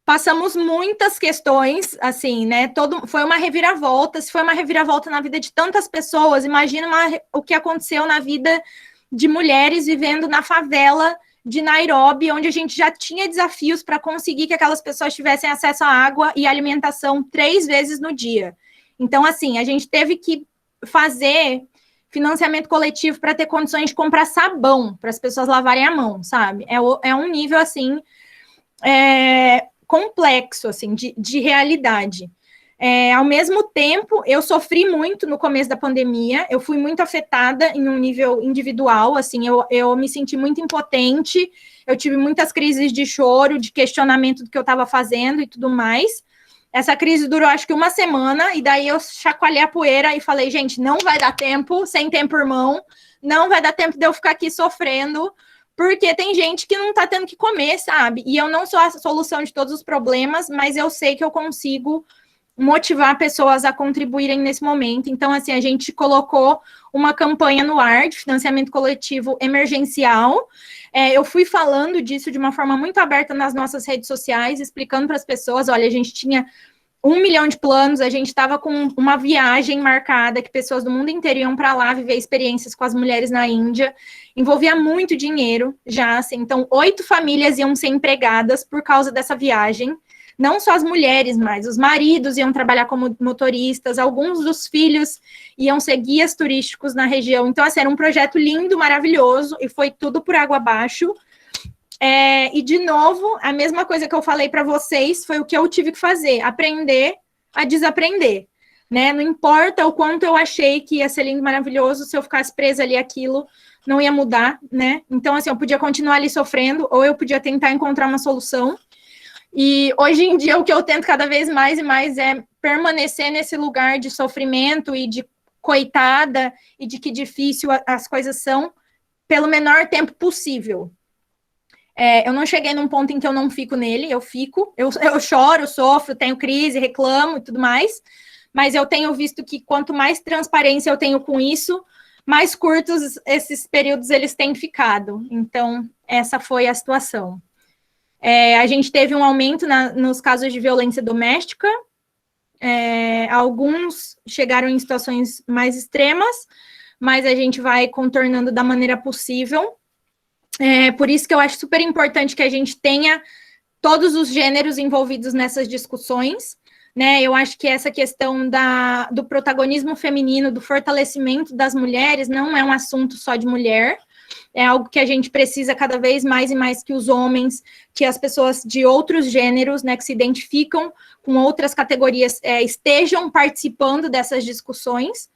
A: passamos muitas questões, assim, né, foi uma reviravolta, se foi uma reviravolta na vida de tantas pessoas, imagina o que aconteceu na vida de mulheres vivendo na favela de Nairobi, onde a gente já tinha desafios para conseguir que aquelas pessoas tivessem acesso à água e alimentação 3 vezes no dia. Então, assim, a gente teve que fazer financiamento coletivo para ter condições de comprar sabão para as pessoas lavarem a mão, sabe? É um nível, assim, complexo, assim, de realidade. Ao mesmo tempo, eu sofri muito no começo da pandemia, eu fui muito afetada em um nível individual, assim, eu me senti muito impotente, eu tive muitas crises de choro, de questionamento do que eu estava fazendo e tudo mais. Essa crise durou, acho que 1 semana, e daí eu chacoalhei a poeira e falei, gente, não vai dar tempo, sem tempo, irmão, não vai dar tempo de eu ficar aqui sofrendo, porque tem gente que não tá tendo que comer, sabe? E eu não sou a solução de todos os problemas, mas eu sei que eu consigo motivar pessoas a contribuírem nesse momento. Então, assim, a gente colocou uma campanha no ar de financiamento coletivo emergencial. Eu fui falando disso de uma forma muito aberta nas nossas redes sociais, explicando para as pessoas, olha, a gente tinha 1 milhão de planos, a gente estava com uma viagem marcada, que pessoas do mundo inteiro iam para lá viver experiências com as mulheres na Índia, envolvia muito dinheiro já, assim, então 8 famílias iam ser empregadas por causa dessa viagem, não só as mulheres, mas os maridos iam trabalhar como motoristas, alguns dos filhos iam ser guias turísticos na região. Então, assim, era um projeto lindo, maravilhoso, e foi tudo por água abaixo. E, de novo, a mesma coisa que eu falei para vocês foi o que eu tive que fazer, aprender a desaprender, né? Não importa o quanto eu achei que ia ser lindo, maravilhoso, se eu ficasse presa ali, aquilo não ia mudar, né? Então, assim, eu podia continuar ali sofrendo, ou eu podia tentar encontrar uma solução. E hoje em dia, o que eu tento cada vez mais e mais é permanecer nesse lugar de sofrimento e de coitada e de que difícil as coisas são pelo menor tempo possível. Eu não cheguei num ponto em que eu não fico nele, eu fico, eu choro, sofro, tenho crise, reclamo e tudo mais, mas eu tenho visto que quanto mais transparência eu tenho com isso, mais curtos esses períodos eles têm ficado. Então, essa foi a situação. A gente teve um aumento nos casos de violência doméstica, alguns chegaram em situações mais extremas, mas a gente vai contornando da maneira possível. Por isso que eu acho super importante que a gente tenha todos os gêneros envolvidos nessas discussões, né? Eu acho que essa questão do protagonismo feminino, do fortalecimento das mulheres, não é um assunto só de mulher, é algo que a gente precisa cada vez mais e mais que os homens, que as pessoas de outros gêneros, né, que se identificam com outras categorias, estejam participando dessas discussões,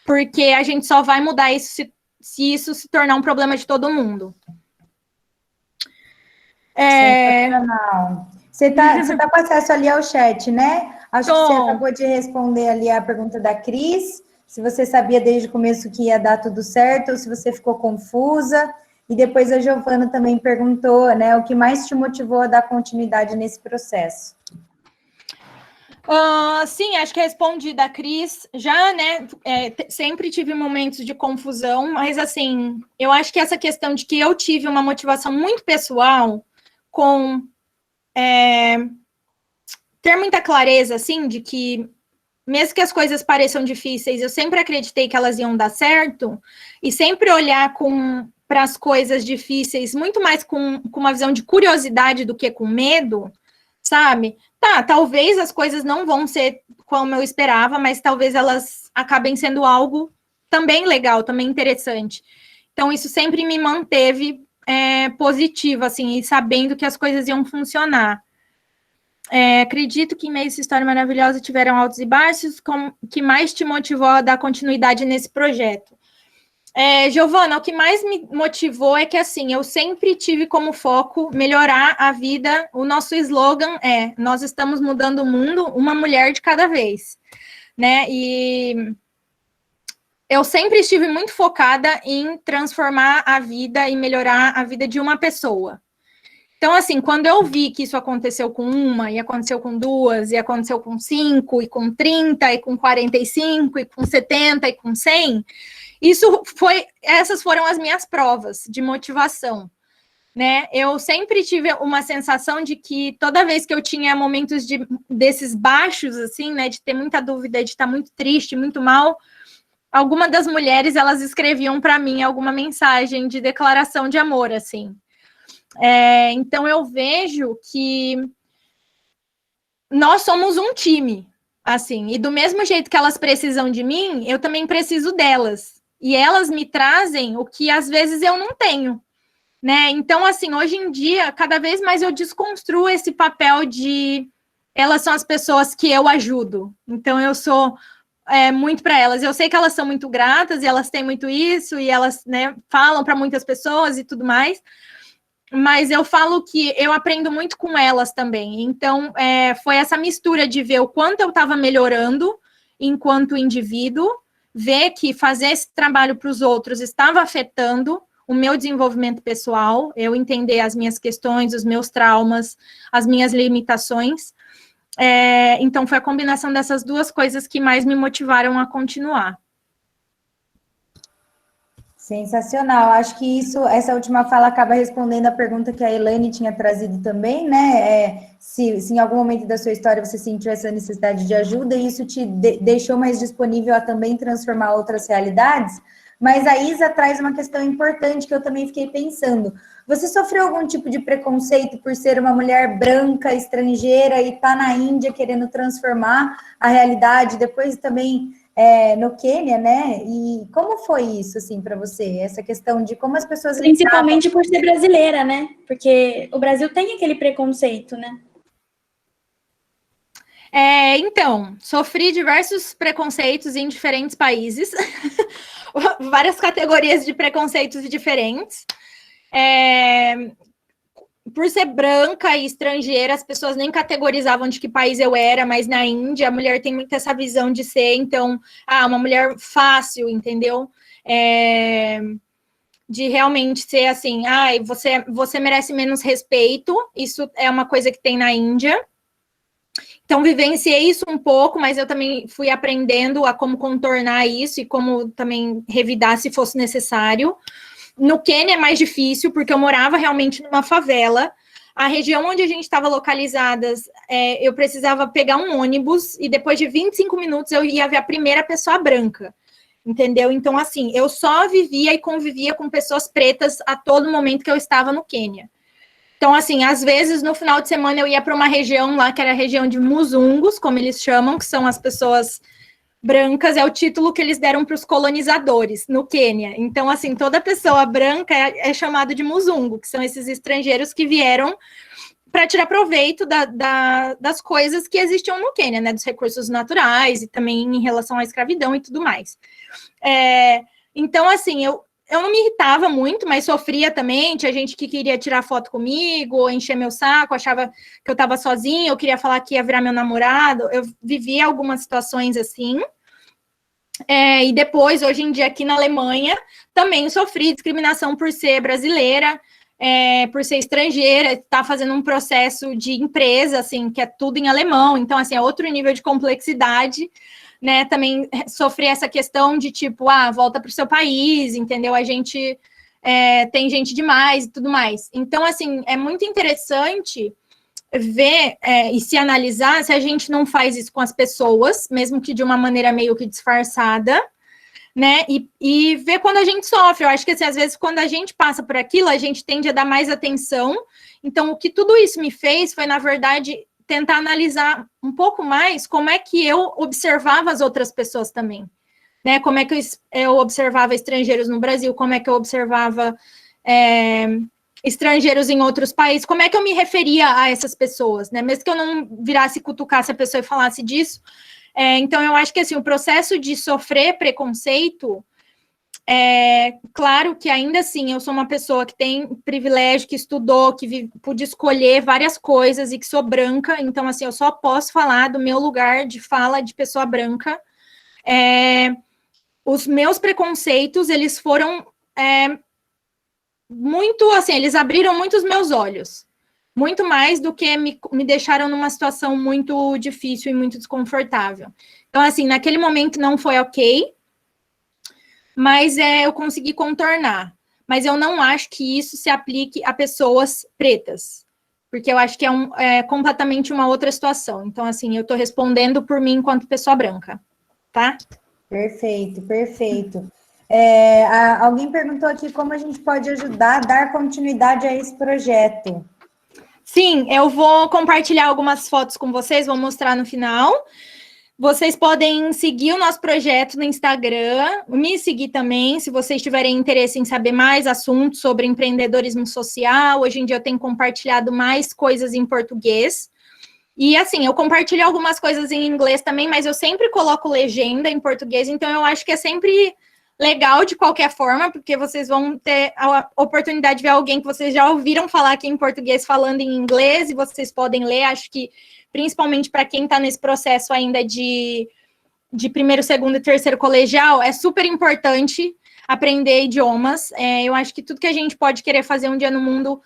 A: porque a gente só vai mudar isso se isso se tornar um problema de todo mundo.
B: Sensacional. Você tá com acesso ali ao chat, né? Acho que você acabou de responder ali a pergunta da Cris, se você sabia desde o começo que ia dar tudo certo, ou se você ficou confusa. E depois a Giovana também perguntou, né, o que mais te motivou a dar continuidade nesse processo?
A: Sim, acho que respondi da Cris, já, né, sempre tive momentos de confusão, mas, assim, eu acho que essa questão de que eu tive uma motivação muito pessoal com ter muita clareza, assim, de que mesmo que as coisas pareçam difíceis, eu sempre acreditei que elas iam dar certo, e sempre olhar para as coisas difíceis muito mais com uma visão de curiosidade do que com medo, sabe? Talvez as coisas não vão ser como eu esperava, mas talvez elas acabem sendo algo também legal, também interessante. Então, isso sempre me manteve positiva, assim, e sabendo que as coisas iam funcionar. Acredito que em meio a essa história maravilhosa tiveram altos e baixos, que mais te motivou a dar continuidade nesse projeto? Giovana, o que mais me motivou é que, assim, eu sempre tive como foco melhorar a vida. O nosso slogan nós estamos mudando o mundo, uma mulher de cada vez, né? E eu sempre estive muito focada em transformar a vida e melhorar a vida de uma pessoa. Então, assim, quando eu vi que isso aconteceu com uma, e aconteceu com duas, e aconteceu com 5, e com 30, e com 45, e com 70, e com 100, essas foram as minhas provas de motivação, né? Eu sempre tive uma sensação de que toda vez que eu tinha momentos desses baixos, assim, né, de ter muita dúvida, de estar muito triste, muito mal, alguma das mulheres, elas escreviam para mim alguma mensagem de declaração de amor, assim. Então, eu vejo que nós somos um time, assim, e do mesmo jeito que elas precisam de mim, eu também preciso delas. E elas me trazem o que, às vezes, eu não tenho, né? Então, assim, hoje em dia, cada vez mais eu desconstruo esse papel de elas são as pessoas que eu ajudo. Então, eu sou muito para elas. Eu sei que elas são muito gratas e elas têm muito isso, e elas, né, falam para muitas pessoas e tudo mais, mas eu falo que eu aprendo muito com elas também. Então, foi essa mistura de ver o quanto eu estava melhorando enquanto indivíduo, ver que fazer esse trabalho para os outros estava afetando o meu desenvolvimento pessoal, eu entender as minhas questões, os meus traumas, as minhas limitações. Então, foi a combinação dessas duas coisas que mais me motivaram a continuar.
B: Sensacional. Acho que essa última fala acaba respondendo a pergunta que a Elaine tinha trazido também, né? Se em algum momento da sua história você sentiu essa necessidade de ajuda, e isso te deixou mais disponível a também transformar outras realidades. Mas a Isa traz uma questão importante que eu também fiquei pensando. Você sofreu algum tipo de preconceito por ser uma mulher branca, estrangeira, e tá na Índia querendo transformar a realidade? Depois também no Quênia, né? E como foi isso, assim, para você? Essa questão de como as pessoas...
F: Principalmente por ser brasileira, né? Porque o Brasil tem aquele preconceito, né?
A: Então, sofri diversos preconceitos em diferentes países, várias categorias de preconceitos diferentes. Por ser branca e estrangeira, as pessoas nem categorizavam de que país eu era, mas na Índia a mulher tem muito essa visão de ser, então, uma mulher fácil, entendeu? De realmente ser assim, você merece menos respeito, isso é uma coisa que tem na Índia. Então, vivenciei isso um pouco, mas eu também fui aprendendo a como contornar isso e como também revidar se fosse necessário. No Quênia é mais difícil, porque eu morava realmente numa favela. A região onde a gente estava localizadas, eu precisava pegar um ônibus e depois de 25 minutos eu ia ver a primeira pessoa branca, entendeu? Então, assim, eu só vivia e convivia com pessoas pretas a todo momento que eu estava no Quênia. Então, assim, às vezes, no final de semana, eu ia para uma região lá, que era a região de Muzungos, como eles chamam, que são as pessoas brancas, é o título que eles deram para os colonizadores no Quênia. Então, assim, toda pessoa branca é chamada de Muzungo, que são esses estrangeiros que vieram para tirar proveito das coisas que existiam no Quênia, né, dos recursos naturais e também em relação à escravidão e tudo mais. Então, assim, eu não me irritava muito, mas sofria também. Tinha gente que queria tirar foto comigo, ou encher meu saco, achava que eu estava sozinha, eu queria falar que ia virar meu namorado. Eu vivia algumas situações assim. E depois, hoje em dia, aqui na Alemanha, também sofri discriminação por ser brasileira, por ser estrangeira, estar fazendo um processo de empresa, assim, que é tudo em alemão. Então, assim, é outro nível de complexidade. Né, também sofri essa questão de tipo, volta para o seu país, entendeu? A gente tem gente demais e tudo mais. Então, assim, é muito interessante ver e se analisar se a gente não faz isso com as pessoas, mesmo que de uma maneira meio que disfarçada, né? E ver quando a gente sofre. Eu acho que, assim, às vezes, quando a gente passa por aquilo, a gente tende a dar mais atenção. Então, o que tudo isso me fez foi, na verdade, tentar analisar um pouco mais como é que eu observava as outras pessoas também, né? Como é que eu observava estrangeiros no Brasil, como é que eu observava estrangeiros em outros países, como é que eu me referia a essas pessoas, né? Mesmo que eu não virasse, cutucasse a pessoa e falasse disso. Então, eu acho que, assim, o processo de sofrer preconceito, claro que ainda assim eu sou uma pessoa que tem privilégio, que estudou, que pude escolher várias coisas e que sou branca, então assim, eu só posso falar do meu lugar de fala de pessoa branca. Os meus preconceitos, eles foram muito, assim, eles abriram muito os meus olhos, muito mais do que me deixaram numa situação muito difícil e muito desconfortável. Então, assim, naquele momento não foi ok, mas eu consegui contornar. Mas eu não acho que isso se aplique a pessoas pretas, porque eu acho que é completamente uma outra situação. Então, assim, eu estou respondendo por mim enquanto pessoa branca, tá?
B: Perfeito, perfeito. Alguém perguntou aqui como a gente pode ajudar a dar continuidade a esse projeto.
A: Sim, eu vou compartilhar algumas fotos com vocês, vou mostrar no final. Vocês podem seguir o nosso projeto no Instagram, me seguir também, se vocês tiverem interesse em saber mais assuntos sobre empreendedorismo social. Hoje em dia eu tenho compartilhado mais coisas em português. E assim, eu compartilho algumas coisas em inglês também, mas eu sempre coloco legenda em português, então eu acho que é sempre legal de qualquer forma, porque vocês vão ter a oportunidade de ver alguém que vocês já ouviram falar aqui em português falando em inglês, e vocês podem ler. Acho que principalmente para quem está nesse processo ainda de primeiro, segundo e terceiro colegial, é super importante aprender idiomas. Eu acho que tudo que a gente pode querer fazer um dia no mundo,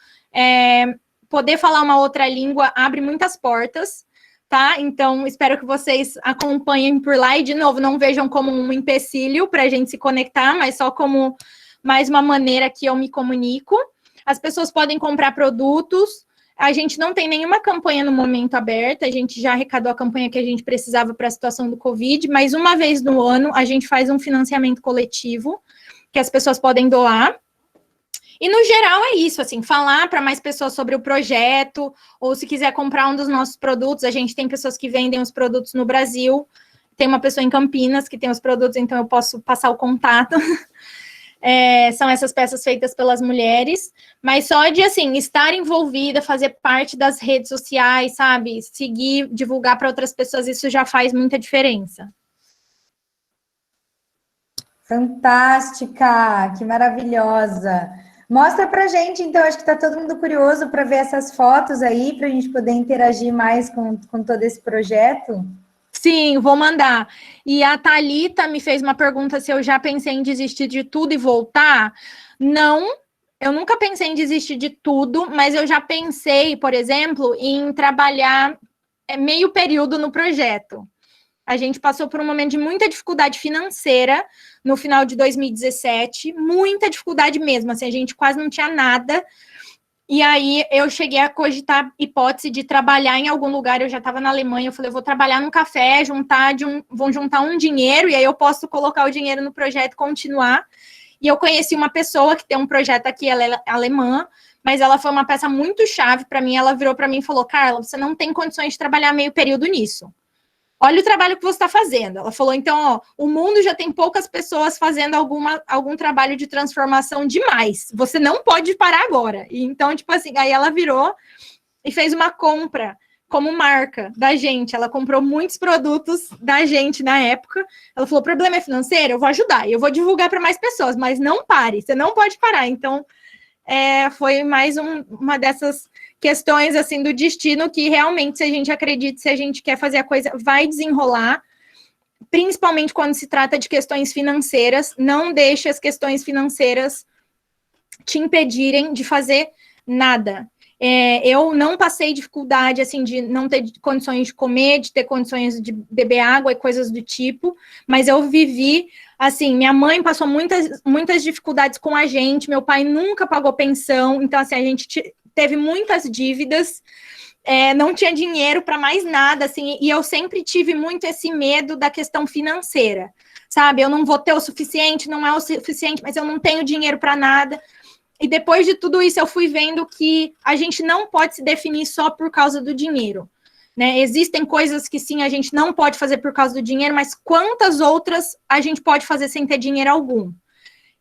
A: poder falar uma outra língua, abre muitas portas, tá? Então, espero que vocês acompanhem por lá e, de novo, não vejam como um empecilho para a gente se conectar, mas só como mais uma maneira que eu me comunico. As pessoas podem comprar produtos. A gente não tem nenhuma campanha no momento aberta, a gente já arrecadou a campanha que a gente precisava para a situação do Covid, mas uma vez no ano a gente faz um financiamento coletivo, que as pessoas podem doar. E no geral é isso, assim, falar para mais pessoas sobre o projeto, ou se quiser comprar um dos nossos produtos, a gente tem pessoas que vendem os produtos no Brasil, tem uma pessoa em Campinas que tem os produtos, então eu posso passar o contato. São essas peças feitas pelas mulheres, mas só de, assim, estar envolvida, fazer parte das redes sociais, sabe? Seguir, divulgar para outras pessoas, isso já faz muita diferença.
B: Fantástica, que maravilhosa. Mostra pra gente, então, acho que tá todo mundo curioso para ver essas fotos aí, para a gente poder interagir mais com todo esse projeto.
A: Sim, vou mandar. E a Thalita me fez uma pergunta se eu já pensei em desistir de tudo e voltar. Não, eu nunca pensei em desistir de tudo, mas eu já pensei, por exemplo, em trabalhar meio período no projeto. A gente passou por um momento de muita dificuldade financeira no final de 2017, muita dificuldade mesmo, assim, a gente quase não tinha nada. E aí eu cheguei a cogitar a hipótese de trabalhar em algum lugar, eu já estava na Alemanha, eu falei, eu vou trabalhar num café, vão juntar um dinheiro, e aí eu posso colocar o dinheiro no projeto e continuar. E eu conheci uma pessoa que tem um projeto aqui, ela é alemã, mas ela foi uma peça muito chave para mim, ela virou para mim e falou, Carla, você não tem condições de trabalhar meio período nisso. Olha o trabalho que você está fazendo. Ela falou, então, ó, o mundo já tem poucas pessoas fazendo algum trabalho de transformação demais. Você não pode parar agora. E então, tipo assim, aí ela virou e fez uma compra como marca da gente. Ela comprou muitos produtos da gente na época. Ela falou, o problema é financeiro? Eu vou ajudar. Eu vou divulgar para mais pessoas, mas não pare. Você não pode parar. Então, foi mais uma dessas questões, assim, do destino que realmente, se a gente acredita, se a gente quer fazer a coisa, vai desenrolar, principalmente quando se trata de questões financeiras. Não deixe as questões financeiras te impedirem de fazer nada. Eu não passei dificuldade, assim, de não ter condições de comer, de ter condições de beber água e coisas do tipo, mas eu vivi, assim, minha mãe passou muitas dificuldades com a gente, meu pai nunca pagou pensão, então, assim, a gente teve muitas dívidas, não tinha dinheiro para mais nada, assim, e eu sempre tive muito esse medo da questão financeira, sabe? Eu não vou ter o suficiente, não é o suficiente, mas eu não tenho dinheiro para nada. E depois de tudo isso, eu fui vendo que a gente não pode se definir só por causa do dinheiro, né? Existem coisas que, sim, a gente não pode fazer por causa do dinheiro, mas quantas outras a gente pode fazer sem ter dinheiro algum?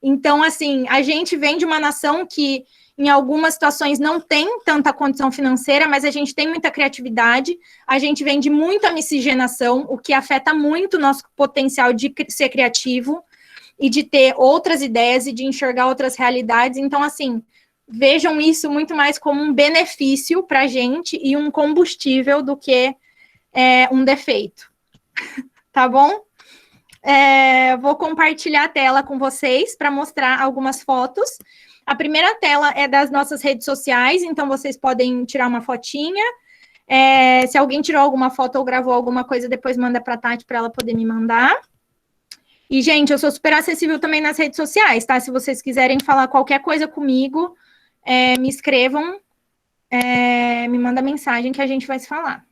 A: Então, assim, a gente vem de uma nação que, em algumas situações, não tem tanta condição financeira, mas a gente tem muita criatividade, a gente vem de muita miscigenação, o que afeta muito o nosso potencial de ser criativo, e de ter outras ideias e de enxergar outras realidades. Então, assim, vejam isso muito mais como um benefício para a gente e um combustível do que um defeito. Tá bom? Vou compartilhar a tela com vocês para mostrar algumas fotos. A primeira tela é das nossas redes sociais, então vocês podem tirar uma fotinha. Se alguém tirou alguma foto ou gravou alguma coisa, depois manda para a Tati para ela poder me mandar. E, gente, eu sou super acessível também nas redes sociais, tá? Se vocês quiserem falar qualquer coisa comigo, me escrevam, me manda mensagem que a gente vai se falar.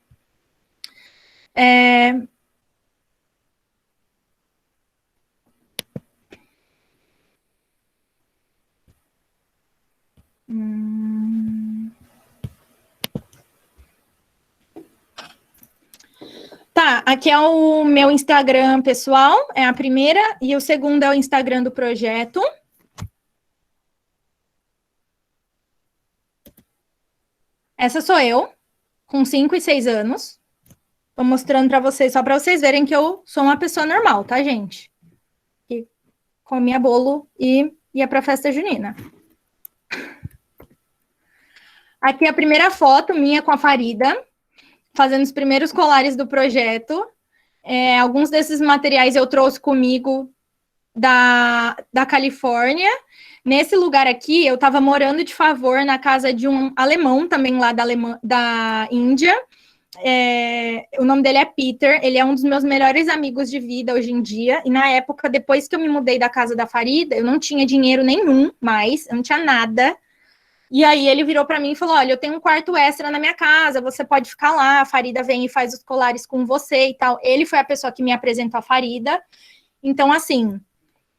A: Tá, aqui é o meu Instagram pessoal, é a primeira, e o segundo é o Instagram do projeto. Essa sou eu, com 5 e 6 anos. Tô mostrando para vocês, só para vocês verem que eu sou uma pessoa normal, tá, gente? Que comia bolo e ia pra festa junina. Aqui é a primeira foto minha com a Farida, fazendo os primeiros colares do projeto. Alguns desses materiais eu trouxe comigo da Califórnia. Nesse lugar aqui, eu estava morando de favor na casa de um alemão, também lá da Índia. O nome dele é Peter, ele é um dos meus melhores amigos de vida hoje em dia. E na época, depois que eu me mudei da casa da Farida, eu não tinha dinheiro nenhum mais, eu não tinha nada. E aí ele virou para mim e falou, olha, eu tenho um quarto extra na minha casa, você pode ficar lá, a Farida vem e faz os colares com você e tal. Ele foi a pessoa que me apresentou a Farida. Então, assim,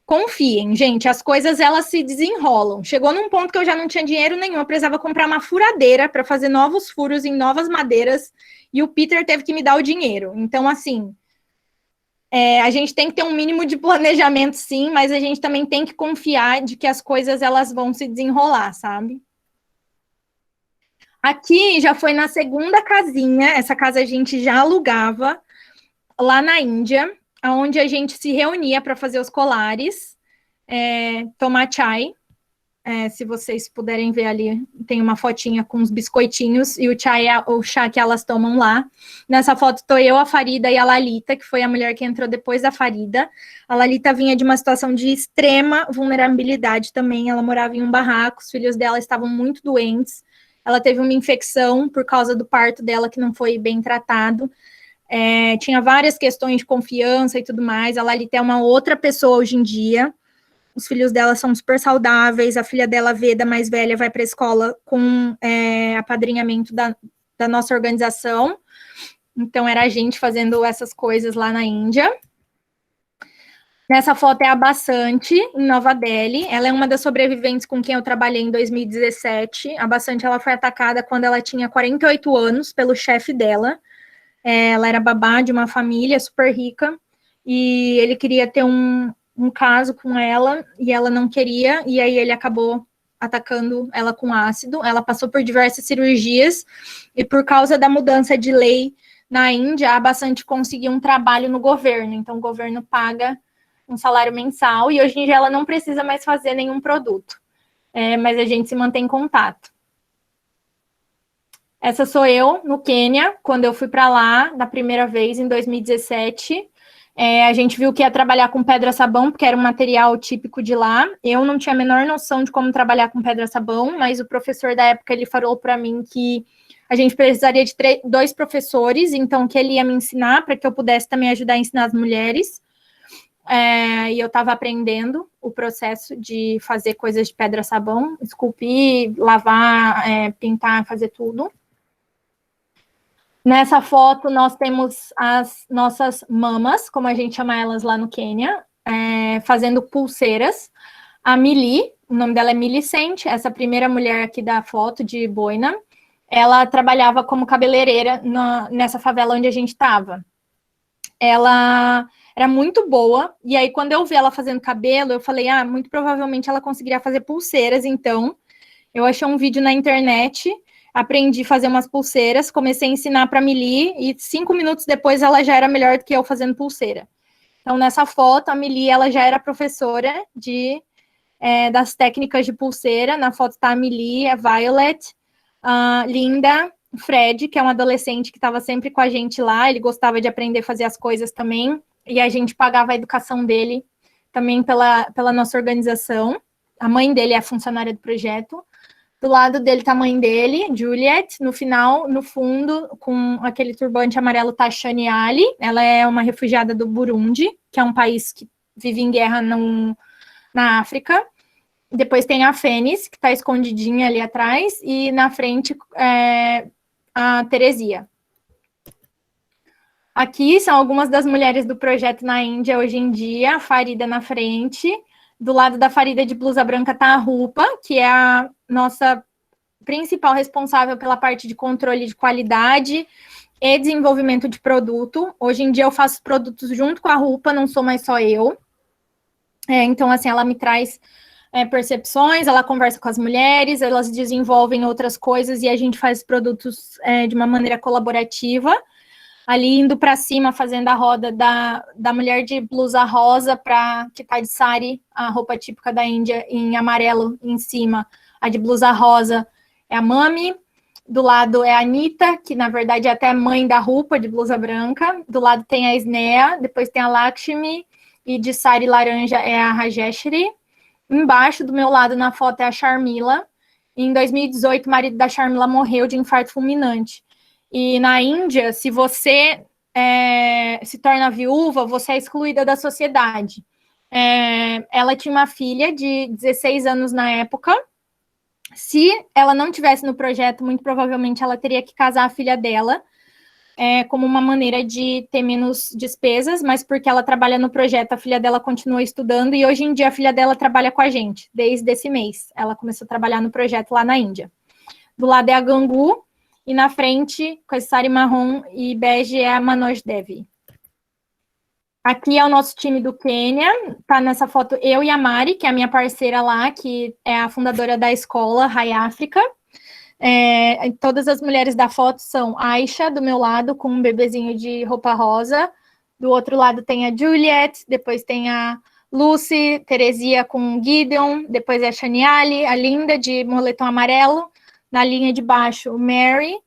A: confiem, gente, as coisas, elas se desenrolam. Chegou num ponto que eu já não tinha dinheiro nenhum, eu precisava comprar uma furadeira para fazer novos furos em novas madeiras, e o Peter teve que me dar o dinheiro. Então, assim, A gente tem que ter um mínimo de planejamento, sim, mas a gente também tem que confiar de que as coisas elas vão se desenrolar, sabe? Aqui já foi na segunda casinha, essa casa a gente já alugava lá na Índia, onde a gente se reunia para fazer os colares, tomar chai. Se vocês puderem ver ali, tem uma fotinha com os biscoitinhos e o chá que elas tomam lá. Nessa foto estou eu, a Farida e a Lalita, que foi a mulher que entrou depois da Farida. A Lalita vinha de uma situação de extrema vulnerabilidade também. Ela morava em um barraco, os filhos dela estavam muito doentes. Ela teve uma infecção por causa do parto dela que não foi bem tratado. Tinha várias questões de confiança e tudo mais. A Lalita é uma outra pessoa hoje em dia. Os filhos dela são super saudáveis, a filha dela, Veda, mais velha, vai para a escola com apadrinhamento da nossa organização. Então, era a gente fazendo essas coisas lá na Índia. Nessa foto é a Basante, em Nova Delhi. Ela é uma das sobreviventes com quem eu trabalhei em 2017. A Basante, ela foi atacada quando ela tinha 48 anos pelo chefe dela. Ela era babá de uma família super rica e ele queria ter um caso com ela, e ela não queria, e aí ele acabou atacando ela com ácido. Ela passou por diversas cirurgias, e por causa da mudança de lei na Índia, a Basante conseguiu um trabalho no governo, então o governo paga um salário mensal, e hoje em dia ela não precisa mais fazer nenhum produto, mas a gente se mantém em contato. Essa sou eu, no Quênia, quando eu fui para lá, da primeira vez, em 2017, a gente viu que ia trabalhar com pedra-sabão, porque era um material típico de lá. Eu não tinha a menor noção de como trabalhar com pedra-sabão, mas o professor da época, ele falou para mim que a gente precisaria de 2 professores, então que ele ia me ensinar, para que eu pudesse também ajudar a ensinar as mulheres. E eu estava aprendendo o processo de fazer coisas de pedra-sabão, esculpir, lavar, pintar, fazer tudo. Nessa foto, nós temos as nossas mamas, como a gente chama elas lá no Quênia, fazendo pulseiras. A Mili, o nome dela é Milicente, essa primeira mulher aqui da foto, de boina, ela trabalhava como cabeleireira nessa favela onde a gente estava. Ela era muito boa, e aí quando eu vi ela fazendo cabelo, eu falei, muito provavelmente ela conseguiria fazer pulseiras, então eu achei um vídeo na internet, aprendi a fazer umas pulseiras, comecei a ensinar para a Mili, e 5 minutos depois ela já era melhor do que eu fazendo pulseira. Então, nessa foto, a Mili, ela já era professora das técnicas de pulseira. Na foto está a Mili, a Violet, a Linda, o Fred, que é um adolescente que estava sempre com a gente lá, ele gostava de aprender a fazer as coisas também, e a gente pagava a educação dele também pela nossa organização. A mãe dele é funcionária do projeto. Do lado dele tá a mãe dele, Juliet, no final, no fundo, com aquele turbante amarelo, tá a Shani Ali. Ela é uma refugiada do Burundi, que é um país que vive em guerra na África. Depois tem a Fênix, que tá escondidinha ali atrás, e na frente a Teresia. Aqui são algumas das mulheres do projeto na Índia hoje em dia, a Farida na frente. Do lado da Farida de blusa branca tá a Rupa, que é a nossa principal responsável pela parte de controle de qualidade e desenvolvimento de produto. Hoje em dia eu faço produtos junto com a Rupa, não sou mais só eu. Então, assim, ela me traz percepções, ela conversa com as mulheres, elas desenvolvem outras coisas e a gente faz produtos de uma maneira colaborativa. Ali indo para cima, fazendo a roda da mulher de blusa rosa, que tá de sari, a roupa típica da Índia, em amarelo em cima. A de blusa rosa é a Mami. Do lado é a Anitta, que na verdade é até mãe da Rupa, de blusa branca. Do lado tem a Snea, depois tem a Lakshmi, e de sari laranja é a Rajeshri. Embaixo, do meu lado, na foto, é a Sharmila. Em 2018, o marido da Sharmila morreu de infarto fulminante. E na Índia, se você se torna viúva, você é excluída da sociedade. Ela tinha uma filha de 16 anos na época. Se ela não tivesse no projeto, muito provavelmente ela teria que casar a filha dela, como uma maneira de ter menos despesas, mas porque ela trabalha no projeto, a filha dela continua estudando, e hoje em dia a filha dela trabalha com a gente, desde esse mês. Ela começou a trabalhar no projeto lá na Índia. Do lado é a Gangu, e na frente, com esse sari marrom e bege, é a Manoj Devi. Aqui é o nosso time do Quênia, tá nessa foto eu e a Mari, que é a minha parceira lá, que é a fundadora da escola Rai África. Todas as mulheres da foto são Aisha, do meu lado, com um bebezinho de roupa rosa. Do outro lado tem a Juliet, depois tem a Lucy, Teresia com Gideon, depois é a Shaniale, a Linda, de moletom amarelo. Na linha de baixo, o Mary,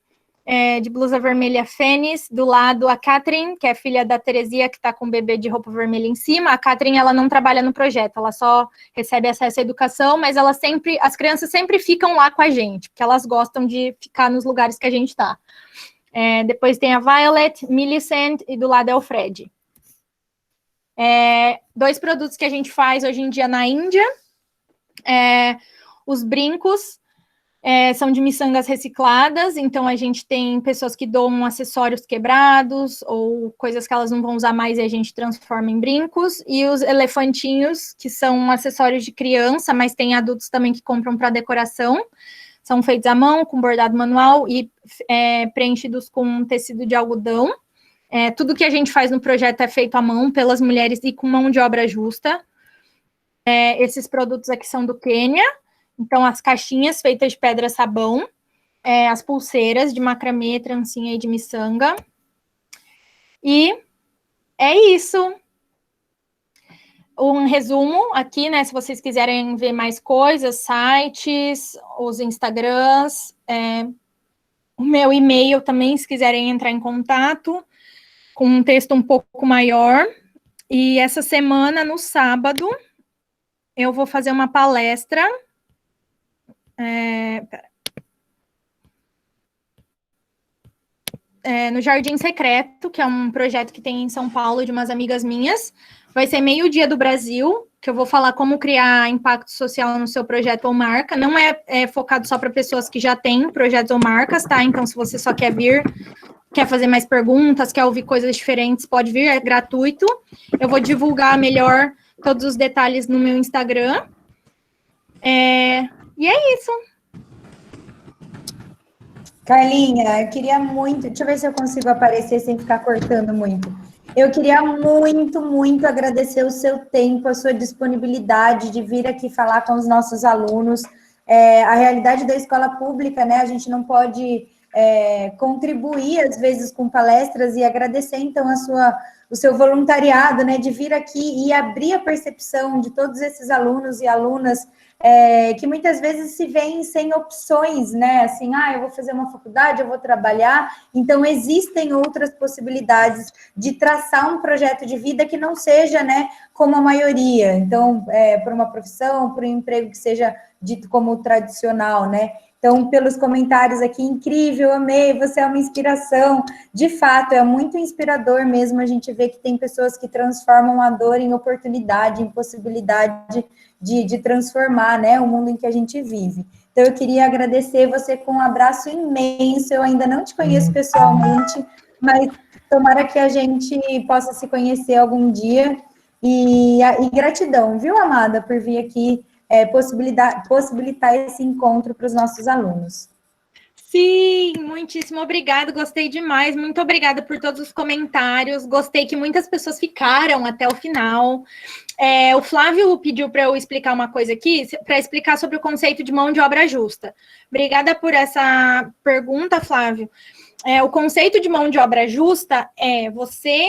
A: de blusa vermelha Fênix, do lado a Catherine, que é filha da Teresia, que está com o bebê de roupa vermelha em cima. A Catherine, ela não trabalha no projeto, ela só recebe acesso à educação, mas as crianças sempre ficam lá com a gente, porque elas gostam de ficar nos lugares que a gente está. Depois tem a Violet, Millicent, e do lado é o Fred. 2 produtos que a gente faz hoje em dia na Índia, os brincos, são de miçangas recicladas, então a gente tem pessoas que doam acessórios quebrados ou coisas que elas não vão usar mais e a gente transforma em brincos, e os elefantinhos, que são acessórios de criança, mas tem adultos também que compram para decoração, são feitos à mão, com bordado manual e preenchidos com tecido de algodão. Tudo que a gente faz no projeto é feito à mão pelas mulheres e com mão de obra justa. Esses produtos aqui são do Quênia. Então, as caixinhas feitas de pedra-sabão, as pulseiras de macramê, trancinha e de miçanga. E é isso. Um resumo aqui, né? Se vocês quiserem ver mais coisas, sites, os Instagrams, o meu e-mail também, se quiserem entrar em contato, com um texto um pouco maior. E essa semana, no sábado, eu vou fazer uma palestra. No Jardim Secreto, que é um projeto que tem em São Paulo de umas amigas minhas. Vai ser meio-dia do Brasil, que eu vou falar como criar impacto social no seu projeto ou marca. Não é focado só para pessoas que já têm projetos ou marcas, tá? Então, se você só quer vir, quer fazer mais perguntas, quer ouvir coisas diferentes, pode vir, é gratuito. Eu vou divulgar melhor todos os detalhes no meu Instagram. E é isso.
B: Carlinha, eu queria muito... Deixa eu ver se eu consigo aparecer sem ficar cortando muito. Eu queria muito, muito agradecer o seu tempo, a sua disponibilidade de vir aqui falar com os nossos alunos. A realidade da escola pública, né? A gente não pode contribuir, às vezes, com palestras, e agradecer, então, o seu voluntariado, né? De vir aqui e abrir a percepção de todos esses alunos e alunas que muitas vezes se veem sem opções, né? Assim, eu vou fazer uma faculdade, eu vou trabalhar. Então, existem outras possibilidades de traçar um projeto de vida que não seja, né, como a maioria. Então, por uma profissão, por um emprego que seja dito como tradicional, né? Então, pelos comentários aqui, incrível, amei, você é uma inspiração. De fato, é muito inspirador mesmo a gente ver que tem pessoas que transformam a dor em oportunidade, em possibilidade de transformar, né, o mundo em que a gente vive. Então, eu queria agradecer você com um abraço imenso. Eu ainda não te conheço pessoalmente, mas tomara que a gente possa se conhecer algum dia. E gratidão, viu, amada, por vir aqui possibilitar esse encontro para os nossos alunos.
A: Sim, muitíssimo obrigada, gostei demais, muito obrigada por todos os comentários, gostei que muitas pessoas ficaram até o final. O Flávio pediu para eu explicar uma coisa aqui, para explicar sobre o conceito de mão de obra justa. Obrigada por essa pergunta, Flávio. O conceito de mão de obra justa é você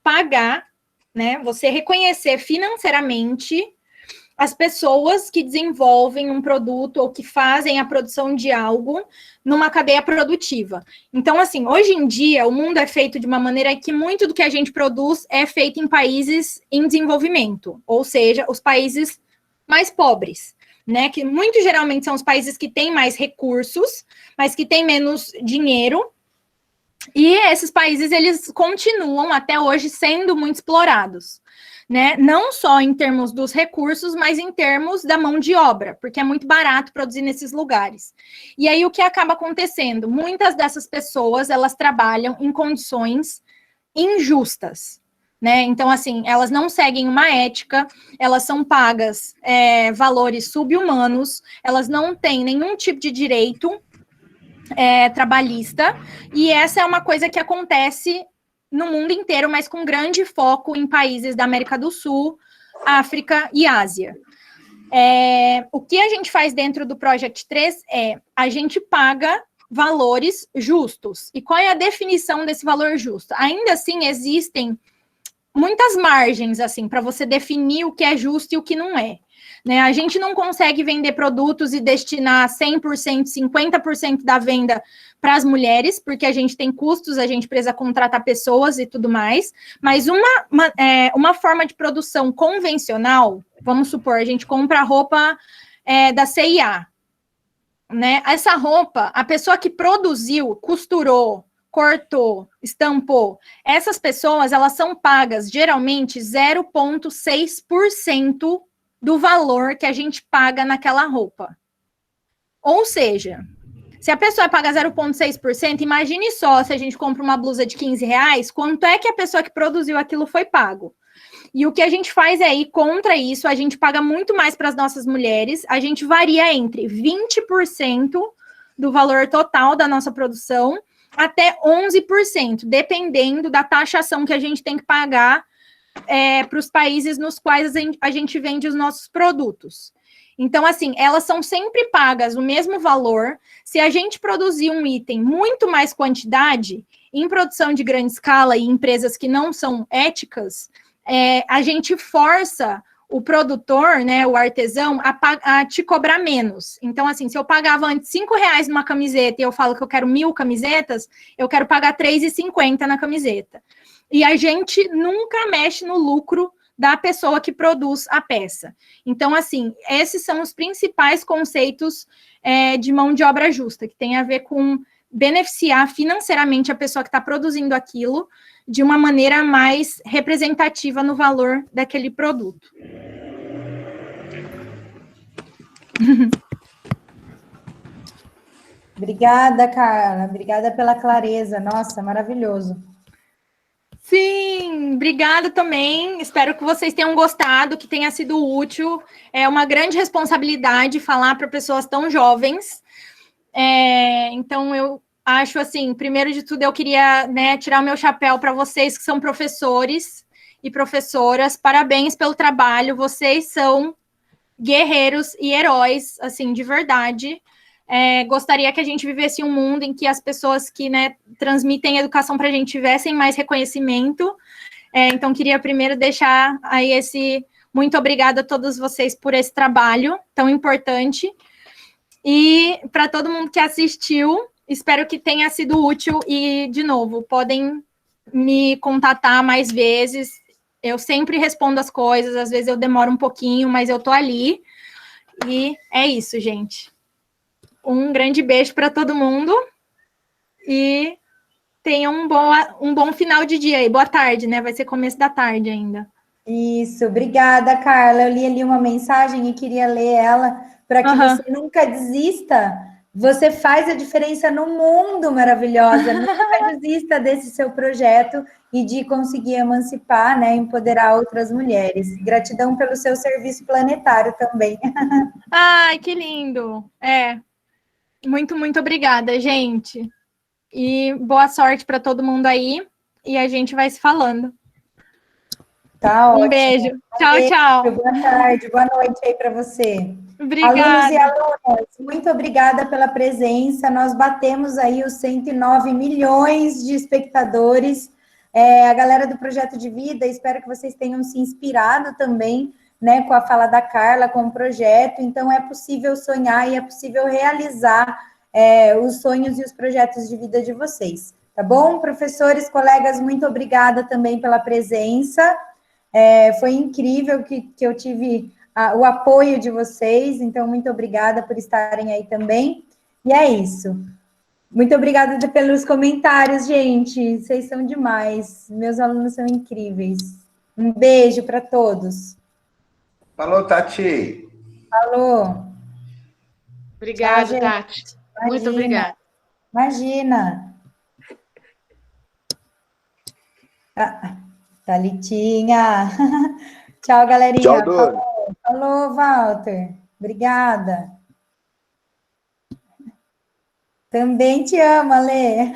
A: pagar, né, você reconhecer financeiramente as pessoas que desenvolvem um produto ou que fazem a produção de algo numa cadeia produtiva. Então, assim, hoje em dia, o mundo é feito de uma maneira que muito do que a gente produz é feito em países em desenvolvimento, ou seja, os países mais pobres, né? Que muito geralmente são os países que têm mais recursos, mas que têm menos dinheiro. E esses países, eles continuam até hoje sendo muito explorados, né? Não só em termos dos recursos, mas em termos da mão de obra, porque é muito barato produzir nesses lugares. E aí, o que acaba acontecendo? Muitas dessas pessoas, elas trabalham em condições injustas, né? Então, assim, elas não seguem uma ética, elas são pagas valores sub-humanos, elas não têm nenhum tipo de direito trabalhista, e essa é uma coisa que acontece no mundo inteiro, mas com grande foco em países da América do Sul, África e Ásia. O que a gente faz dentro do Project 3 a gente paga valores justos. E qual é a definição desse valor justo? Ainda assim, existem muitas margens, assim, para você definir o que é justo e o que não é. Né? A gente não consegue vender produtos e destinar 100%, 50% da venda para as mulheres, porque a gente tem custos, a gente precisa contratar pessoas e tudo mais, mas uma forma de produção convencional, vamos supor, a gente compra a roupa da CIA, né? Essa roupa, a pessoa que produziu, costurou, cortou, estampou, essas pessoas, elas são pagas, geralmente, 0,6% do valor que a gente paga naquela roupa. Ou seja, se a pessoa paga 0,6%, imagine só, se a gente compra uma blusa de R$15, quanto é que a pessoa que produziu aquilo foi pago? E o que a gente faz é ir contra isso, a gente paga muito mais para as nossas mulheres, a gente varia entre 20% do valor total da nossa produção até 11%, dependendo da taxação que a gente tem que pagar para os países nos quais a gente vende os nossos produtos. Então, assim, elas são sempre pagas o mesmo valor. Se a gente produzir um item muito mais quantidade, em produção de grande escala e empresas que não são éticas, a gente força o produtor, né, o artesão, a te cobrar menos. Então, assim, se eu pagava antes R$5 numa camiseta e eu falo que eu quero 1.000 camisetas, eu quero pagar R$3,50 na camiseta. E a gente nunca mexe no lucro da pessoa que produz a peça. Então, assim, esses são os principais conceitos de mão de obra justa, que tem a ver com beneficiar financeiramente a pessoa que está produzindo aquilo de uma maneira mais representativa no valor daquele produto.
B: Obrigada, Carla. Obrigada pela clareza. Nossa, maravilhoso.
A: Sim, obrigada também. Espero que vocês tenham gostado, que tenha sido útil. É uma grande responsabilidade falar para pessoas tão jovens. Então, eu acho assim, primeiro de tudo, eu queria, né, tirar o meu chapéu para vocês que são professores e professoras. Parabéns pelo trabalho. Vocês são guerreiros e heróis, assim, de verdade. Gostaria que a gente vivesse um mundo em que as pessoas que, né, transmitem educação para a gente tivessem mais reconhecimento. Então, queria primeiro deixar aí muito obrigada a todos vocês por esse trabalho tão importante. E para todo mundo que assistiu, espero que tenha sido útil e, de novo, podem me contatar mais vezes. Eu sempre respondo as coisas, às vezes eu demoro um pouquinho, mas eu tô ali. E é isso, gente. Um grande beijo para todo mundo e tenham um bom final de dia aí. Boa tarde, né? Vai ser começo da tarde ainda.
B: Isso, obrigada, Carla. Eu li ali uma mensagem e queria ler ela para que você nunca desista. Você faz a diferença no mundo, maravilhosa. Nunca desista desse seu projeto e de conseguir emancipar, né, empoderar outras mulheres. Gratidão pelo seu serviço planetário também.
A: Ai, que lindo. Muito, muito obrigada, gente. E boa sorte para todo mundo aí. E a gente vai se falando.
B: Tá ótimo.
A: Um beijo. Tchau, tchau.
B: Boa tarde, boa noite aí para você.
A: Obrigada.
B: Alunos e alunas, muito obrigada pela presença. Nós batemos aí os 109 milhões de espectadores. A galera do Projeto de Vida, espero que vocês tenham se inspirado também, né, com a fala da Carla, com o projeto. Então, é possível sonhar e é possível realizar os sonhos e os projetos de vida de vocês. Tá bom? Professores, colegas, muito obrigada também pela presença. Foi incrível que eu tive o apoio de vocês, então muito obrigada por estarem aí também. E é isso. Muito obrigada pelos comentários, gente. Vocês são demais. Meus alunos são incríveis. Um beijo para todos.
G: Falou, Tati.
B: Falou.
E: Obrigada,
B: Tchau,
E: Tati.
B: Imagina,
E: muito obrigada.
B: Imagina. Thalitinha. Tchau, galerinha.
G: Tchau, Dori.
B: Falou, Walter. Obrigada. Também te amo, Ale.